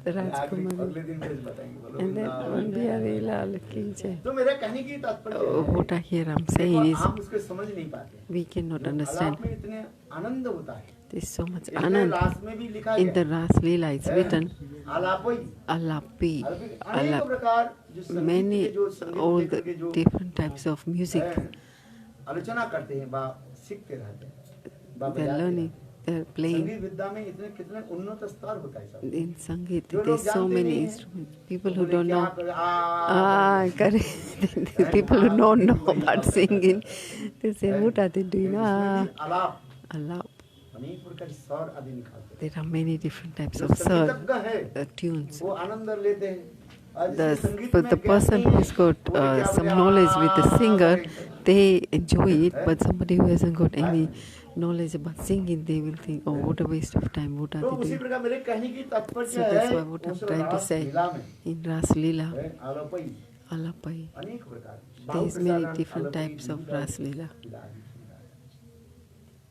Rajkumari. अगले दिन फिर बताएंगे, बोलो And then Vrindavan. one Bihari Lal ki jai. तो मेरा कहने की तात्पर्य What I hear I'm है, saying is हम उसको समझ नहीं पाते, we cannot आलाप understand. में इतने आनंद होता है, There's so much इसलिए anand. लास्ट में भी लिखा In है the Ras Leela it's written आलापई Alapi, अनेक Alap. प्रकार जो संगीत Many, के जो संगीत all लेकर the के जो different types of music. हैं, आलोचना करते हैं, बा सीखते रहते हैं, बा They're बजाते learning, रहते they're हैं। playing. संगीत विद्या में इतने कितने उन्नत स्तर होता है सब, In Sangeet, जो लोग there's so जानते many नहीं हैं, instruments. People who बोले don't क्या know. करे, Correct. The people who don't know about singing, they say, what are they doing? इसमें भी आलाप Alap. अनेक प्रकार के स्वर आदि निकालते There are many different types हैं, of जो sir, संगीतज्ञ है tunes. वो आनंद लेते हैं। आज The, जिसके संगीत but में the ज्ञान person नहीं है, who's got वो क्या some बोले, knowledge with the singer, बोले, they enjoy it. But somebody who hasn't got any knowledge about singing, they will think, oh, what a waste of time. What are तो they उसी doing? प्रकार मेरे कहने की तात्पर्य So that's है why what I'm उस trying to रास say. लीला में In Ras Leela, है, आलापई Alapai, अनेक प्रकार there is बाहुप्रसारण, many different आलापई, types of Leela, Ras Leela. लीला, लीला।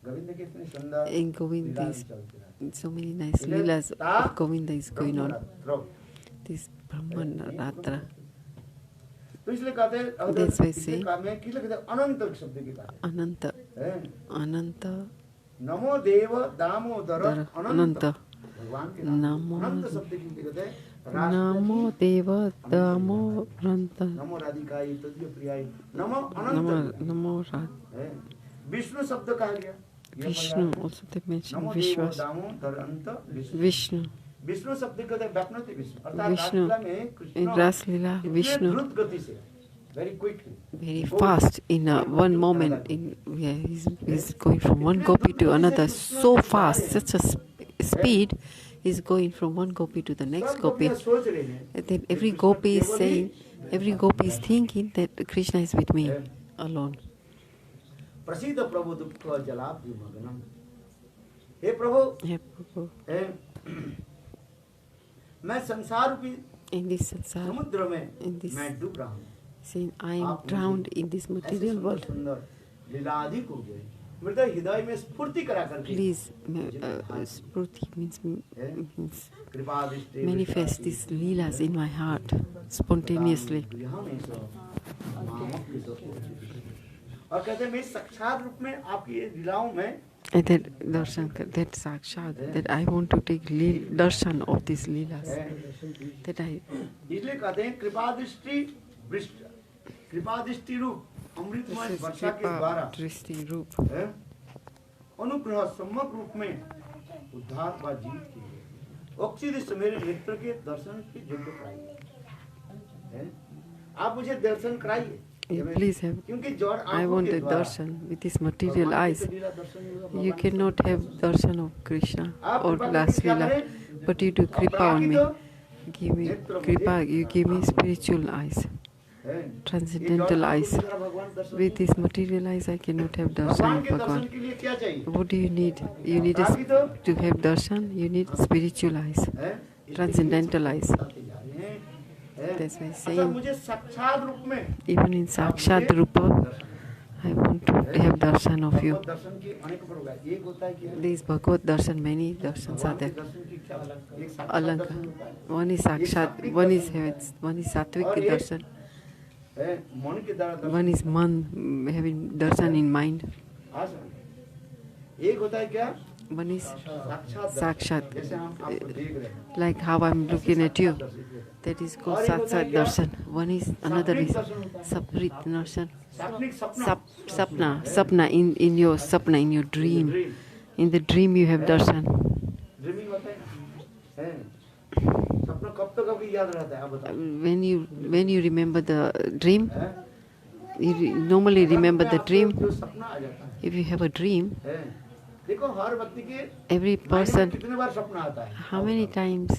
गोविंद के इतने सुंदर In Govinda, लीला there's चलते रहते so many nice हैं। Leelas ता- of Govinda is going on. ब्रह्मरत्न। This Brahman Ratra. तो इसलिए कहते हैं अगर That's why इसलिए say- कहा मैं किस लिए कहते हैं अनंत शब्द की कहते Ananta, हैं Ananta, नमो देव दामोदर अनंत Ananta. भगवान के नाम नमो- अनंत शब्द की कहते हैं राष्ट्र Namo की Deva Damo Ranta. नमो राधिकाई तदीय प्रियाई नमो Namo, अनंत Namo Rad. है। विष्णु शब्द कहा गया ये Vishnu, पर्याय। also they mention NaMo Dev Vishwas. Damodar Anant Vishnu Vishnu. Vishnu शब्द कहते हैं व्यापनति विष्णु अर्थात विष्णु। रासलीला में In कृष्ण Ras Leela, इतने Vishnu द्रुत गति से very quickly very fast in one moment. He's going from one gopi to another so fast, such a speed. He's going from one gopi to the next सब gopi. गोपियाँ सोच रही हैं And then every Krishna gopi is केवल saying, he every gopi is thinking that Krishna is with me alone. प्रसिद्ध प्रभु दुख जलाब्धि Magnum. हे प्रभु, Hey, Prabhu, मैं संसार रूपी in this sansara, समुद्र में in this मैं डूब रहा हूँ। saying, I am आप drowned मुझे in this ऐसे material सुंदर world. सुंदर लीलादि को गए मृदय हृदय में स्फूर्ति करा करके Please, Spruti means कृपा दृष्टि manifest these leelas in my heart spontaneously. और कहते हैं मैं साक्षात रूप में आपकी ये लीलाओं में And that darshan, that sakshat, that I want to take darshan of these leelas. That I, इसलिए कहते हैं कृपा दृष्टि रूप अमृतमय this is वर्षा के Kripa द्वारा Drishti Roop. अनुग्रह सम्यक रूप में उद्धार व जीत की ओक्सीदिष्ट मेरे नेत्र के दर्शन के योग्य कराइए। आप मुझे दर्शन कराइए। Please have, क्योंकि जड़ I आंखों want के the द्वारा darshan with these material भगवान eyes. के लीला दर्शन होगा, You भगवान cannot के have darshan of Krishna आप or कृपा Las करके क्या Leela, करें? but you do kripa on me. अपराधित Give me नेत्र kripa, मुझे you give me spiritual eyes, है। transcendental ये जड़ eyes. आंखों के द्वारा भगवान दर्शन With नहीं these material eyes, I cannot have darshan भगवान of के दर्शन Bhagwan. के लिए क्या चाहिए What do you need? You need to have darshan, you need spiritual eyes, है? transcendental eyes. बताते जा रहे हैं, है? That's why अच्छा saying, मुझे साक्षात रूप में even in Sakshat Rupa, I want to have darshan of you. भगवत दर्शन की अनेक प्रकार है। एक होता है क्या There is Bhagavad darshan, many darshans are भगवान के there. दर्शन की क्या अलग एक साक्षात Alanga. दर्शन होता है One is Sakshat, one is heavens, one is Sattvic darshan, है, मन के द्वारा दर्शन one is man, having darshan in mind. एक होता है क्या One is साक्षात Sakshat, जैसे हम आपको देख रहे हैं like how I'm looking at you. That is called Sakshat darshan. One is, another is Saprit darshan. सपनिक सपना Sapna, in your sapna, in your dream. In the dream you have darshan. Dreaming होता है ना है सपना कब तक आपको याद रहता है आप बताओ When you remember the dream, है? you normally remember the आपको dream. जो सपना आ जाता है If you have a dream, है देखो हर व्यक्ति के every मायने में person, कितने बार सपना आता है how many times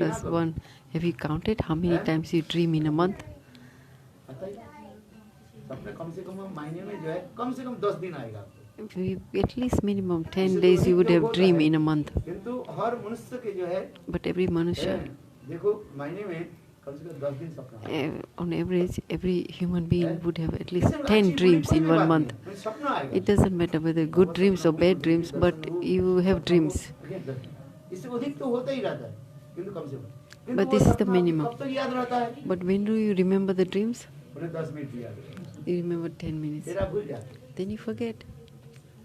does one, have you counted how many times you dream in a month? पता ही सपने कम से कम महीने में जो है कम से कम 10 दिन आएगा आपको At least minimum 10 days you would have dream in a month. किंतु हर मनुष्य के जो है But every manushya, देखो महीने में कम से कम 10 दिन सपना आता है। on average, every human being would have at least 10 dreams in 1 month. सपना आएगा It doesn't matter whether good dreams or bad dreams, but you have dreams. इससे अधिक तो होता ही रहता है किंतु कम से कम But this is the minimum. कब तक याद रहता है But when do you remember the dreams? उन्हें 10 मिनट भी याद रहता है You remember 10 minutes. फिर आप भूल जाते हैं Then you forget.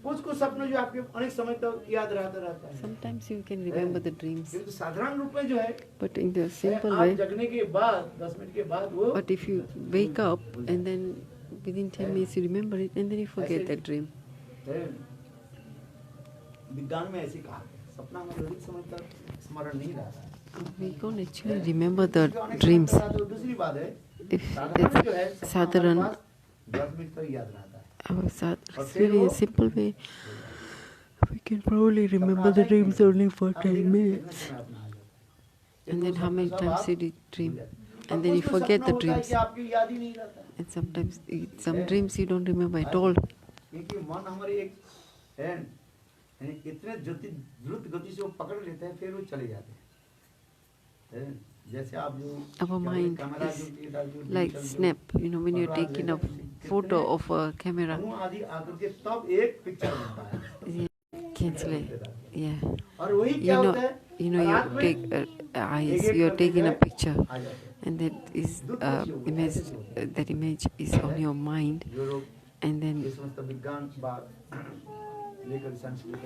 कुछ सपने जो आपके अनेक समय तक याद रहता है Sometimes you can remember the dreams. किंतु साधारण रूप में जो है But in the simple आप way, जगने के बाद 10 मिनट के बाद वो but if you wake up and then within 10 minutes you remember it and then you forget that dream. है। विज्ञान में ऐसे कहा है सपना हमारे अधिक समय तक स्मरण नहीं रहता है We can't actually remember the अनेक dreams. समय तक तो दूसरी बात है If साधारण जो है it's सपना हमारे sadharan, पास 10 मिनट तक याद रहता है it's really a simple way. We can probably remember the dreams only for 10 minutes. And then how many times did you dream? And then you forget the dreams. आपकी याद ही नहीं रहता है And sometimes, some dreams you don't remember at all. क्योंकि मन हमारी एक है यानी इतने द्रुत गति से वो पकड़ लेते हैं फिर वो चले जाते हैं जैसे आप जो Our mind is like snap. You know, when you're taking a photo of a camera, आदि आकर के तब एक पिक्चर बनता है cancel it. Yeah. और वही क्या होता है You take eyes. You're taking a picture, and that is image. That image is on your mind, जो लोग and then ये समस्त विज्ञान बात लेकर संस्कृत